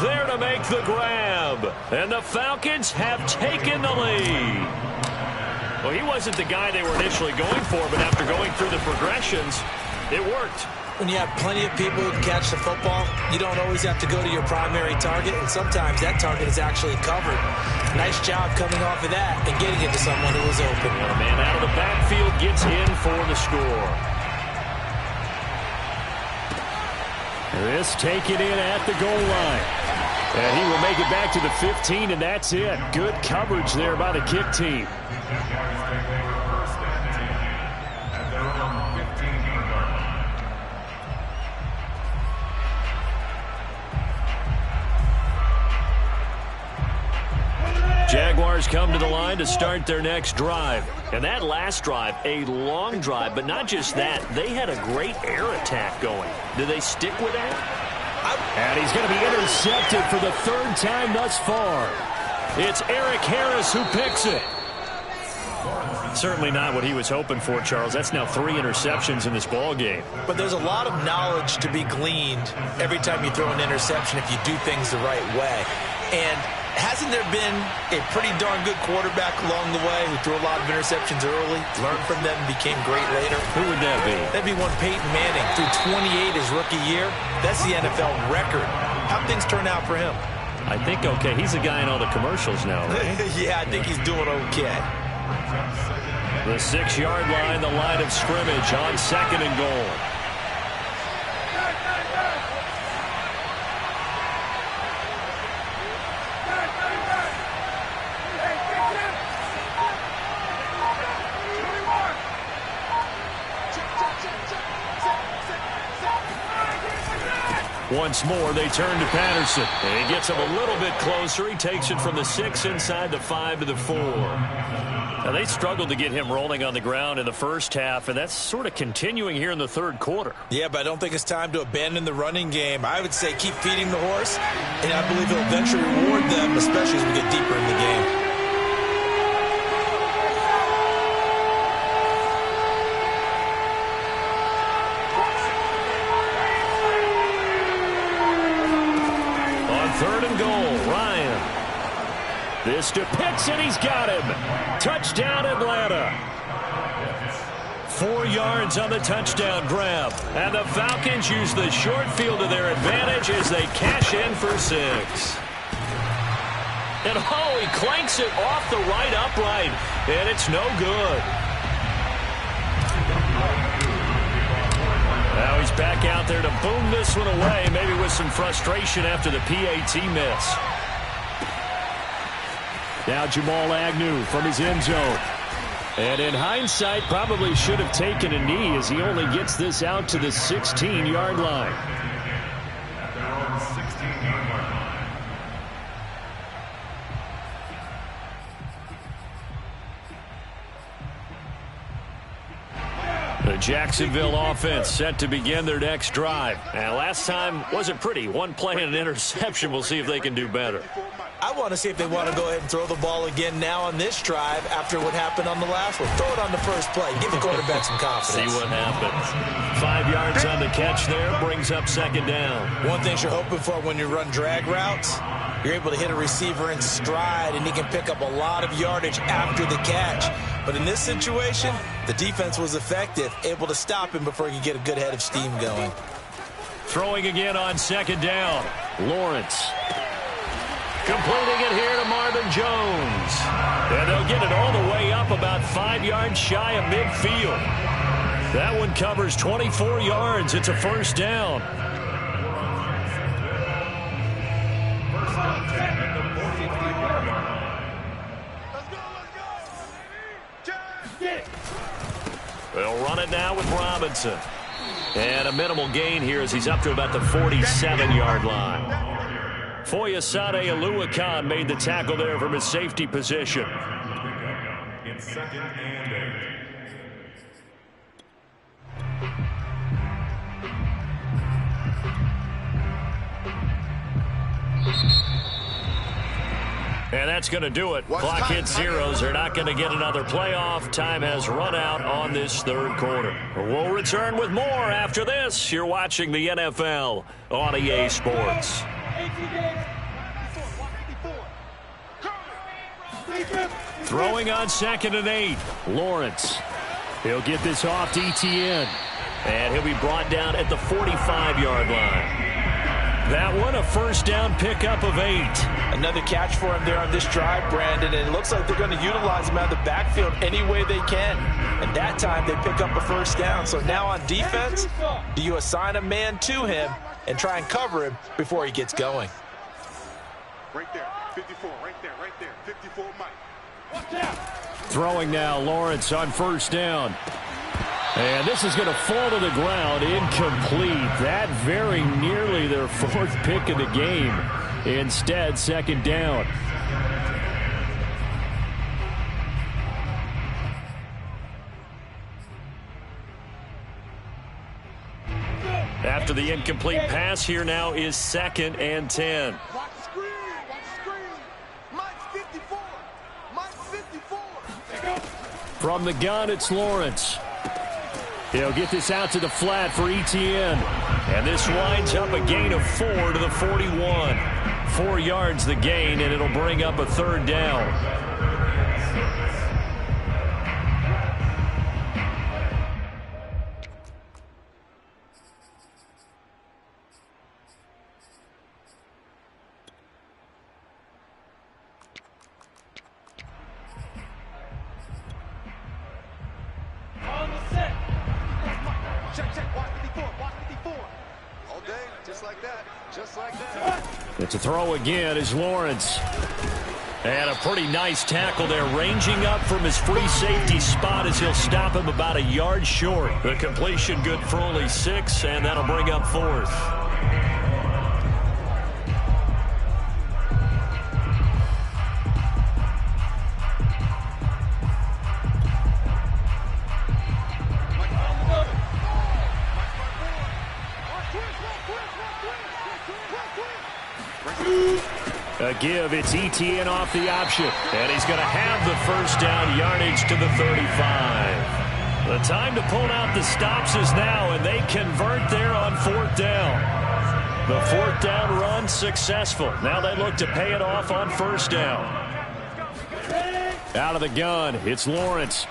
Speaker 1: there to make the grab. And the Falcons have taken the lead. Well, he wasn't the guy they were initially going for, but after going through the progressions, it worked.
Speaker 2: when you have plenty of people who can catch the football, you don't always have to go to your primary target, and sometimes that target is actually covered. Nice job coming off of that and getting it to someone who was open.
Speaker 1: A man out of the backfield gets in for the score. This taken in at the goal line. And he will make it back to the 15, and that's it. Good coverage there by the kick team. Jaguars come to the line to start their next drive. And that last drive, a long drive, but not just that. They had a great air attack going. Do they stick with that? And he's going to be intercepted for the third time thus far. It's Eric Harris who picks it. Certainly not what he was hoping for, Charles. That's now 3 interceptions in this ball game.
Speaker 2: But there's a lot of knowledge to be gleaned every time you throw an interception if you do things the right way. And hasn't there been a pretty darn good quarterback along the way who threw a lot of interceptions early, learned from them, and became great later?
Speaker 1: Who would that be?
Speaker 2: That'd be one Peyton Manning. Threw 28 his rookie year. That's the NFL record. How'd things turn out for him?
Speaker 1: I think okay. He's the guy in all the commercials now, right?
Speaker 2: Yeah, I think he's doing okay.
Speaker 1: The 6-yard line, the line of scrimmage on 2nd and goal. Once more, they turn to Patterson. And he gets him a little bit closer. He takes it from the 6 inside the 5 to the 4. Now, they struggled to get him rolling on the ground in the first half, and that's sort of continuing here in the third quarter.
Speaker 2: Yeah, but I don't think it's time to abandon the running game. I would say keep feeding the horse, and I believe he'll eventually reward them, especially as we get deeper in the game.
Speaker 1: Third and goal, Ryan. This to Pitts, and he's got him. Touchdown, Atlanta. 4 yards on the touchdown grab. And the Falcons use the short field to their advantage as they cash in for 6. And oh, he clanks it off the right upright, and it's no good. Now he's back out there to boom this one away, maybe with some frustration after the PAT miss. Now Jamal Agnew from his end zone. And in hindsight, probably should have taken a knee as he only gets this out to the 16-yard line. The Jacksonville offense set to begin their next drive. And last time wasn't pretty. One play and an interception. We'll see if they can do better.
Speaker 2: I want to see if they want to go ahead and throw the ball again now on this drive after what happened on the last one. Throw it on the first play. Give the quarterback some confidence.
Speaker 1: See what happens. 5 yards on the catch there. Brings up 2nd down.
Speaker 2: One thing you're hoping for when you run drag routes, you're able to hit a receiver in stride, and he can pick up a lot of yardage after the catch. But in this situation, the defense was effective, able to stop him before he could get a good head of steam going.
Speaker 1: Throwing again on 2nd down. Lawrence. Completing it here to Marvin Jones. And they'll get it all the way up about 5 yards shy of midfield. That one covers 24 yards. It's a first down. They'll run it now with Robinson. And a minimal gain here as he's up to about the 47-yard line. Foyesade Oluwakan made the tackle there from his safety position.
Speaker 3: It's 2nd and 8.
Speaker 1: And that's going to do it. Clock hits zeros. They're not going to get another playoff. Time has run out on this third quarter. We'll return with more after this. You're watching the NFL on EA Sports. Throwing on 2nd and 8. Lawrence. He'll get this off to ETN. And he'll be brought down at the 45-yard line. That one, a first down pickup of 8.
Speaker 2: Another catch for him there on this drive, Brandon, and it looks like they're going to utilize him out of the backfield any way they can. And that time they pick up a first down. So now on defense, do you assign a man to him and try and cover him before he gets going?
Speaker 4: Right there, 54, right there, 54, Mike. Watch out.
Speaker 1: Throwing now, Lawrence on first down. And this is going to fall to the ground, incomplete. That very nearly their 4th pick of the game. Instead, second down. After the incomplete pass, here now is 2nd and 10.
Speaker 4: Watch the screen, watch the screen. Mike 54, Mike 54.
Speaker 1: From the gun, it's Lawrence. He'll get this out to the flat for Etienne. And this winds up a gain of 4 to the 41. 4 yards the gain, and it'll bring up a third down. To throw again is Lawrence. And a pretty nice tackle there, ranging up from his free safety spot as he'll stop him about a yard short. The completion good for only 6, and that'll bring up 4th. A give, it's Etienne off the option, and he's going to have the first down, yardage to the 35. The time to pull out the stops is now, and they convert there on 4th down. The 4th down run successful. Now they look to pay it off on first down. Out of the gun, it's Lawrence.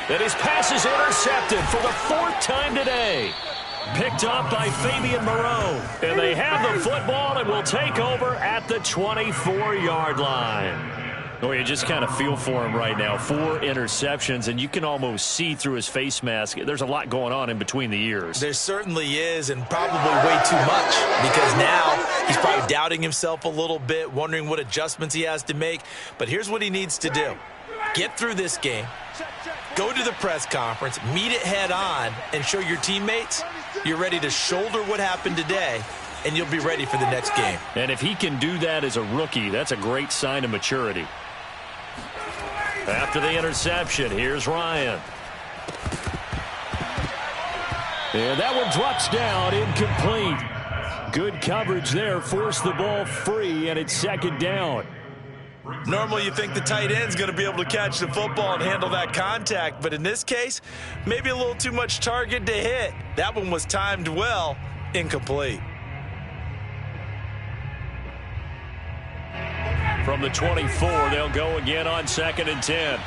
Speaker 1: And his pass is intercepted for the 4th time today. Picked up by Fabian Moreau. And they have the football and will take over at the 24-yard line. Oh, you just kind of feel for him right now. 4 interceptions, and you can almost see through his face mask. There's a lot going on in between the ears.
Speaker 2: There certainly is, and probably way too much, because now he's probably doubting himself a little bit, wondering what adjustments he has to make. But here's what he needs to do. Get through this game, go to the press conference, meet it head on, and show your teammates you're ready to shoulder what happened today, and you'll be ready for the next game.
Speaker 1: And if he can do that as a rookie, that's a great sign of maturity. After the interception, here's Ryan. And that one drops down, incomplete. Good coverage there, forced the ball free, and it's second down.
Speaker 2: Normally you think the tight end's going to be able to catch the football and handle that contact, but in this case, maybe a little too much target to hit. That one was timed well, incomplete.
Speaker 1: From the 24, they'll go again on 2nd and 10.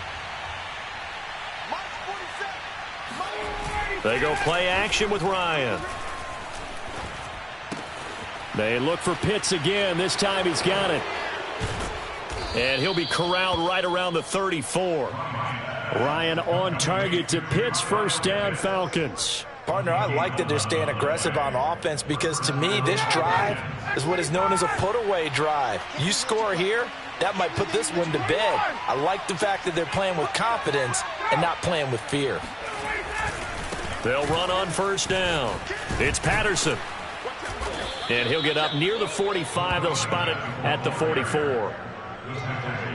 Speaker 1: They go play action with Ryan. They look for Pitts again. This time he's got it. And he'll be corralled right around the 34. Ryan on target to Pitts. First down, Falcons.
Speaker 2: Partner, I like that they're staying aggressive on offense because, to me, this drive is what is known as a put-away drive. You score here, that might put this one to bed. I like the fact that they're playing with confidence and not playing with fear.
Speaker 1: They'll run on first down. It's Patterson. And he'll get up near the 45. They'll spot it at the 44.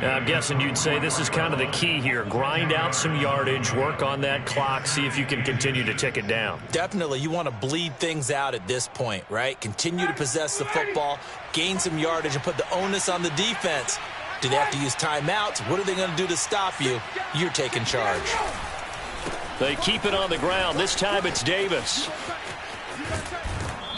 Speaker 1: I'm guessing you'd say this is kind of the key here. Grind out some yardage, work on that clock, see if you can continue to tick it down.
Speaker 2: Definitely. You want to bleed things out at this point, right? Continue to possess the football, gain some yardage, and put the onus on the defense. Do they have to use timeouts? What are they going to do to stop you? You're taking charge.
Speaker 1: They keep it on the ground. This time it's Davis.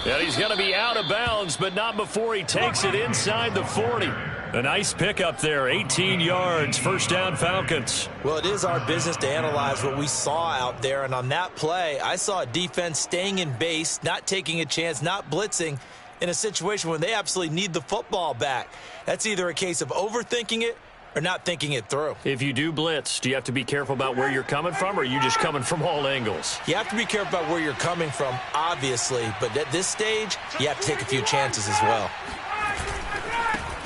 Speaker 1: And he's going to be out of bounds, but not before he takes it inside the 40. A nice pickup there, 18 yards, first down Falcons.
Speaker 2: Well, it is our business to analyze what we saw out there, and on that play, I saw a defense staying in base, not taking a chance, not blitzing in a situation when they absolutely need the football back. That's either a case of overthinking it or not thinking it through.
Speaker 1: If you do blitz, do you have to be careful about where you're coming from, or are you just coming from all angles?
Speaker 2: You have to be careful about where you're coming from, obviously, but at this stage, you have to take a few chances as well.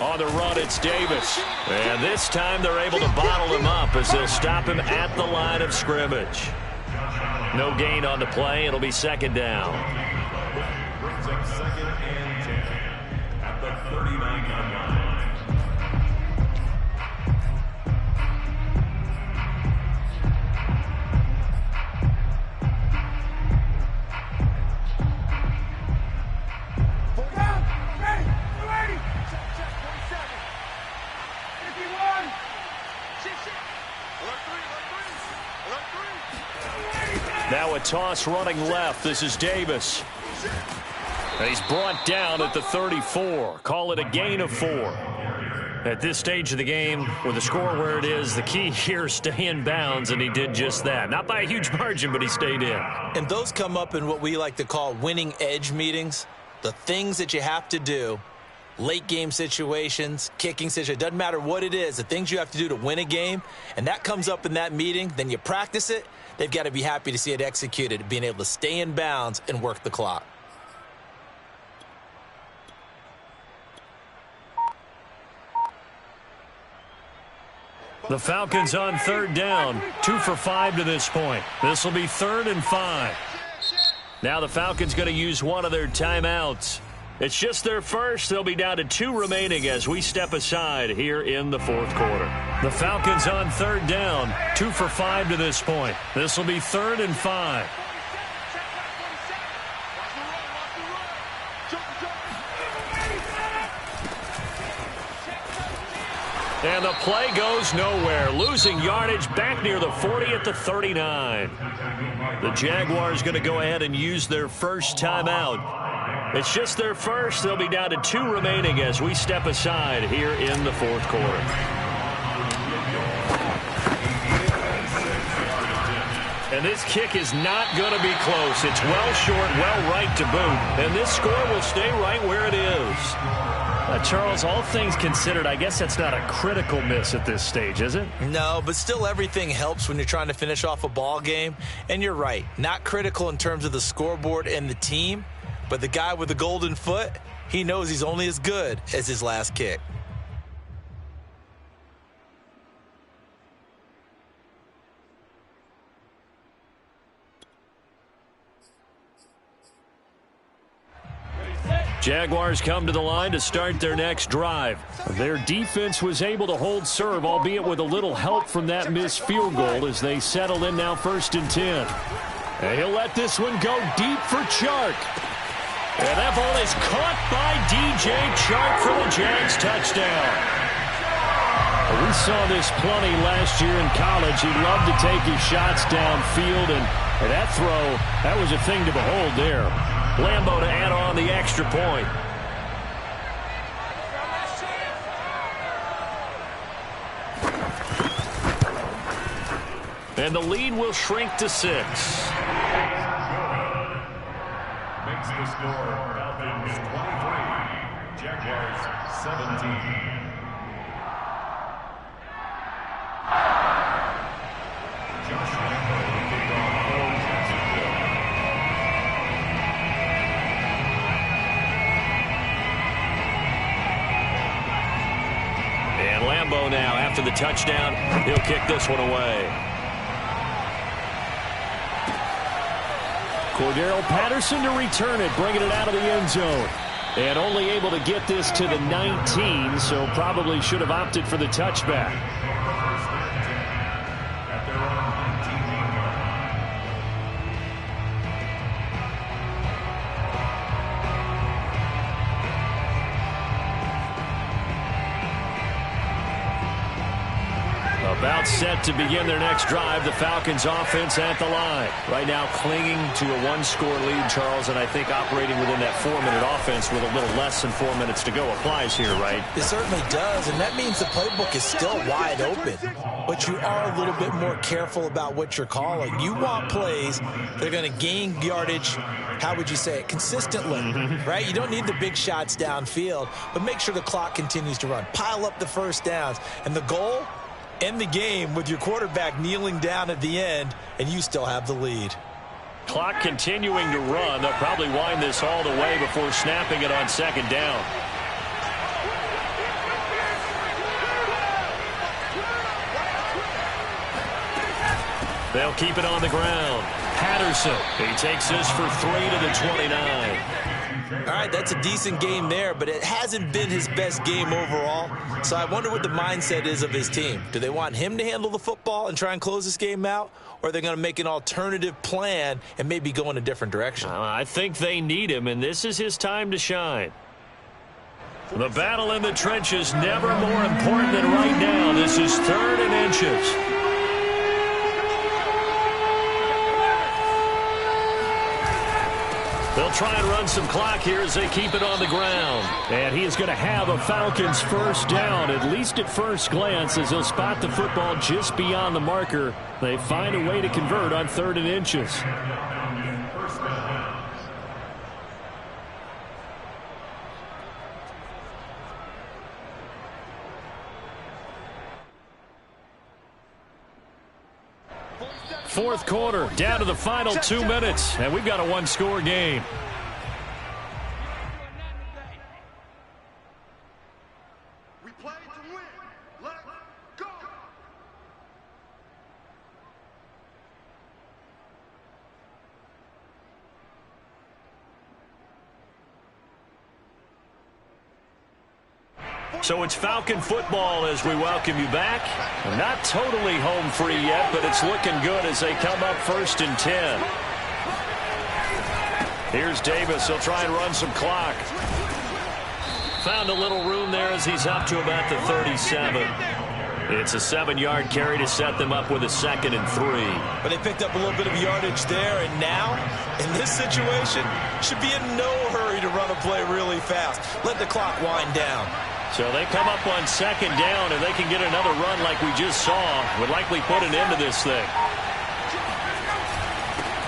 Speaker 1: On the run, it's Davis. And this time they're able to bottle him up as they'll stop him at the line of scrimmage. No gain on the play. It'll be second down.
Speaker 3: Brings up 2nd and 10 at the 39-yard line.
Speaker 1: Now a toss running left. This is Davis. And he's brought down at the 34. Call it a gain of 4. At this stage of the game, with the score where it is, the key here is stay in bounds, and he did just that. Not by a huge margin, but he stayed in.
Speaker 2: And those come up in what we like to call winning edge meetings. The things that you have to do, late game situations, kicking situations, doesn't matter what it is, the things you have to do to win a game, and that comes up in that meeting, then you practice it. They've got to be happy to see it executed, being able to stay in bounds and work the clock.
Speaker 1: The Falcons on third down, 2 for 5 to this point. This will be 3rd and 5. Now the Falcons going to use one of their timeouts. It's just their first. They'll be down to 2 remaining as we step aside here in the 4th quarter. The Falcons on third down, 2 for 5 to this point. This will be 3rd and 5. And the play goes nowhere. Losing yardage back near the 40 at the 39. The Jaguars going to go ahead and use their first timeout. It's just their first. They'll be down to 2 remaining as we step aside here in the 4th quarter. And this kick is not going to be close. It's well short, well right to boot. And this score will stay right where it is. Charles, all things considered, I guess that's not a critical miss at this stage, is it?
Speaker 2: No, but still everything helps when you're trying to finish off a ball game. And you're right, not critical in terms of the scoreboard and the team, but the guy with the golden foot, he knows he's only as good as his last kick.
Speaker 1: Jaguars come to the line to start their next drive. Their defense was able to hold serve, albeit with a little help from that missed field goal as they settle in now 1st and 10. And he'll let this one go deep for Chark. And that ball is caught by DJ Chark for the Jags touchdown. We saw this plenty last year in college. He loved to take his shots downfield, and that throw, that was a thing to behold there. Lambo to add on the extra point. And the lead will shrink to 6.
Speaker 3: Makes the score Falcons 23, Jaguars 17.
Speaker 1: Lambo now, after the touchdown, he'll kick this one away. Cordero Patterson to return it, bringing it out of the end zone. And only able to get this to the 19, so probably should have opted for the touchback. About about set to begin their next drive. The Falcons offense at the line. Right now clinging to a one-score lead, Charles, and I think operating within that 4-minute offense with a little less than 4 minutes to go applies here, right?
Speaker 2: It certainly does, and that means the playbook is still wide open. But you are a little bit more careful about what you're calling. You want plays that are going to gain yardage, how would you say it, consistently, right? You don't need the big shots downfield, but make sure the clock continues to run. Pile up the first downs. And the goal, end the game with your quarterback kneeling down at the end, and you still have the lead.
Speaker 1: Clock continuing to run. They'll probably wind this all the way before snapping it on second down. They'll keep it on the ground. Patterson, he takes this for 3 to the 29.
Speaker 2: All right, that's a decent game there, but it hasn't been his best game overall. So I wonder what the mindset is of his team. Do they want him to handle the football and try and close this game out? Or are they going to make an alternative plan and maybe go in a different direction?
Speaker 1: I think they need him, and this is his time to shine. The battle in the trenches never more important than right now. This is 3rd and inches. They'll try and run some clock here as they keep it on the ground. And he is going to have a Falcons first down, at least at first glance, as he'll spot the football just beyond the marker. They find a way to convert on 3rd and inches. Fourth quarter, down to the final 2 minutes, and we've got a one-score game.
Speaker 4: We play to win. Let's go.
Speaker 1: So it's Falcon football as we welcome you back. Not totally home free yet, but it's looking good as they come up 1st and 10. Here's Davis. He'll try and run some clock. Found a little room there as he's up to about the 37. It's a 7-yard carry to set them up with a 2nd and 3.
Speaker 2: But they picked up a little bit of yardage there, and now, in this situation, should be in no hurry to run a play really fast. Let the clock wind down.
Speaker 1: So they come up on 2nd down, and they can get another run like we just saw. Would likely put an end to this thing.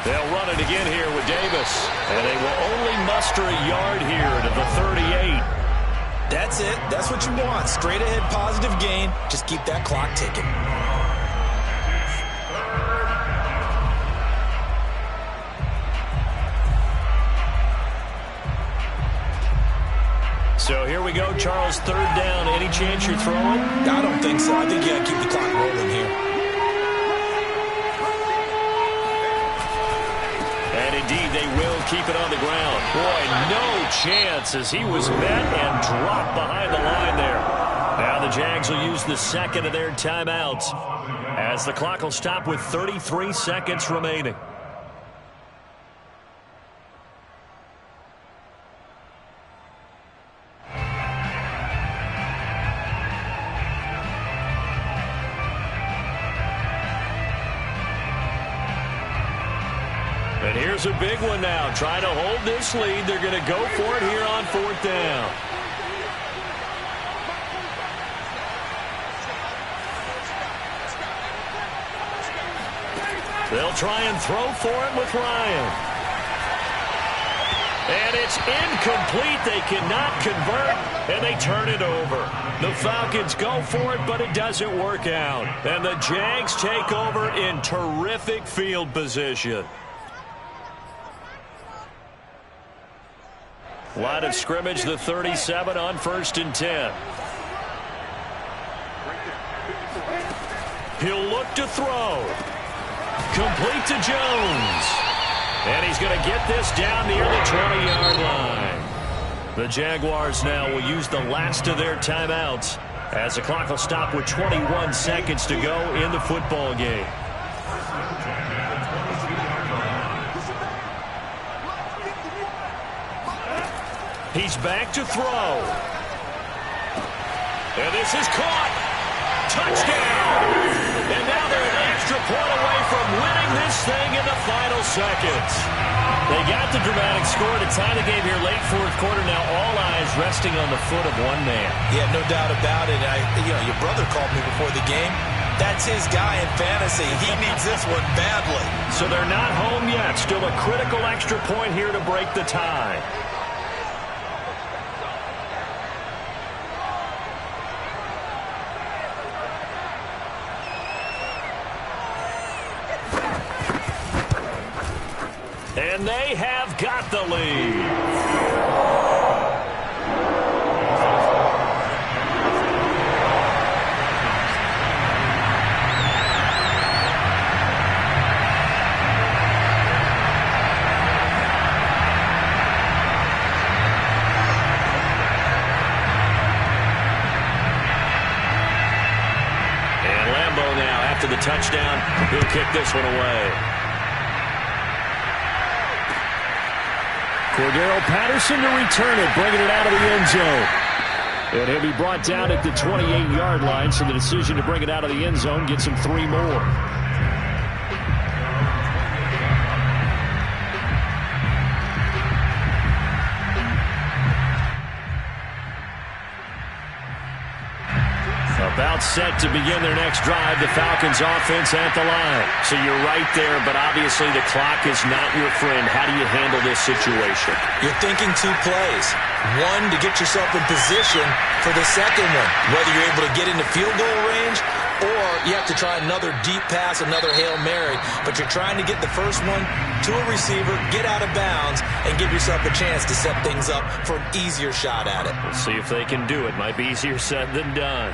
Speaker 1: They'll run it again here with Davis. And they will only muster a yard here to the 38.
Speaker 2: That's it. That's what you want. Straight ahead positive gain. Just keep that clock ticking.
Speaker 1: So here we go, Charles, 3rd down. Any chance you're throwing?
Speaker 2: I don't think so. I think you got to keep the clock rolling here.
Speaker 1: And indeed, they will keep it on the ground. Boy, no chance as he was met and dropped behind the line there. Now the Jags will use the 2nd of their timeouts as the clock will stop with 33 seconds remaining. And here's a big one now. Trying to hold this lead. They're going to go for it here on 4th down. They'll try and throw for it with Ryan. And it's incomplete. They cannot convert, and they turn it over. The Falcons go for it, but it doesn't work out. And the Jags take over in terrific field position. Line of scrimmage, the 37 on 1st and 10. He'll look to throw. Complete to Jones. And he's going to get this down near the 20-yard line. The Jaguars now will use the last of their timeouts as the clock will stop with 21 seconds to go in the football game. He's back to throw. And this is caught. Touchdown. And now they're an extra point away from winning this thing in the final seconds. They got the dramatic score to tie the game here late fourth quarter. Now all eyes resting on the foot of one man.
Speaker 2: Yeah, no doubt about it. Your brother called me before the game. That's his guy in fantasy. He needs this one badly.
Speaker 1: So they're not home yet. Still a critical extra point here to break the tie. And they have got the lead. And Lambeau now, after the touchdown, he'll kick this one away. Cordero Patterson to return it, bringing it out of the end zone. And he'll be brought down at the 28-yard line, so the decision to bring it out of the end zone gets him 3 more. About set to begin their next drive, the Falcons offense at the line. So you're right there, but obviously the clock is not your friend. How do you handle this situation?
Speaker 2: You're thinking 2 plays. One, to get yourself in position for the second one, whether you're able to get into field goal range or you have to try another deep pass, another Hail Mary, but you're trying to get the first one to a receiver, get out of bounds, and give yourself a chance to set things up for an easier shot at it.
Speaker 1: We'll see if they can do it. Might be easier said than done.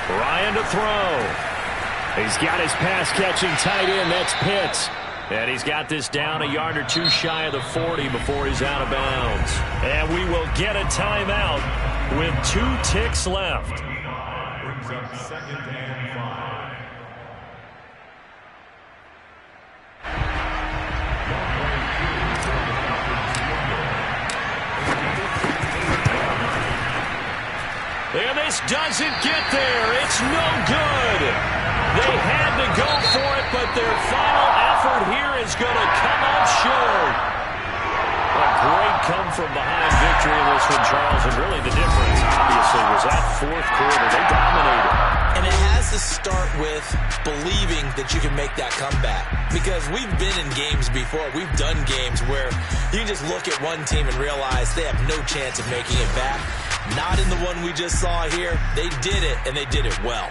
Speaker 1: Ryan to throw. He's got his pass-catching tight end. That's Pitts. And he's got this down a yard or 2 shy of the 40 before he's out of bounds. And we will get a timeout with 2 ticks left.
Speaker 3: Brings up 2nd and 5.
Speaker 1: And this doesn't get there. It's no good. They had to go for it, but their final effort here is going to come up short. A great come-from-behind victory in this one, Charles. And really the difference, obviously, was that fourth quarter. They dominated.
Speaker 2: And it has to start with believing that you can make that comeback. Because we've been in games before. We've done games where you can just look at one team and realize they have no chance of making it back. Not in the one we just saw here. They did it, and they did it well.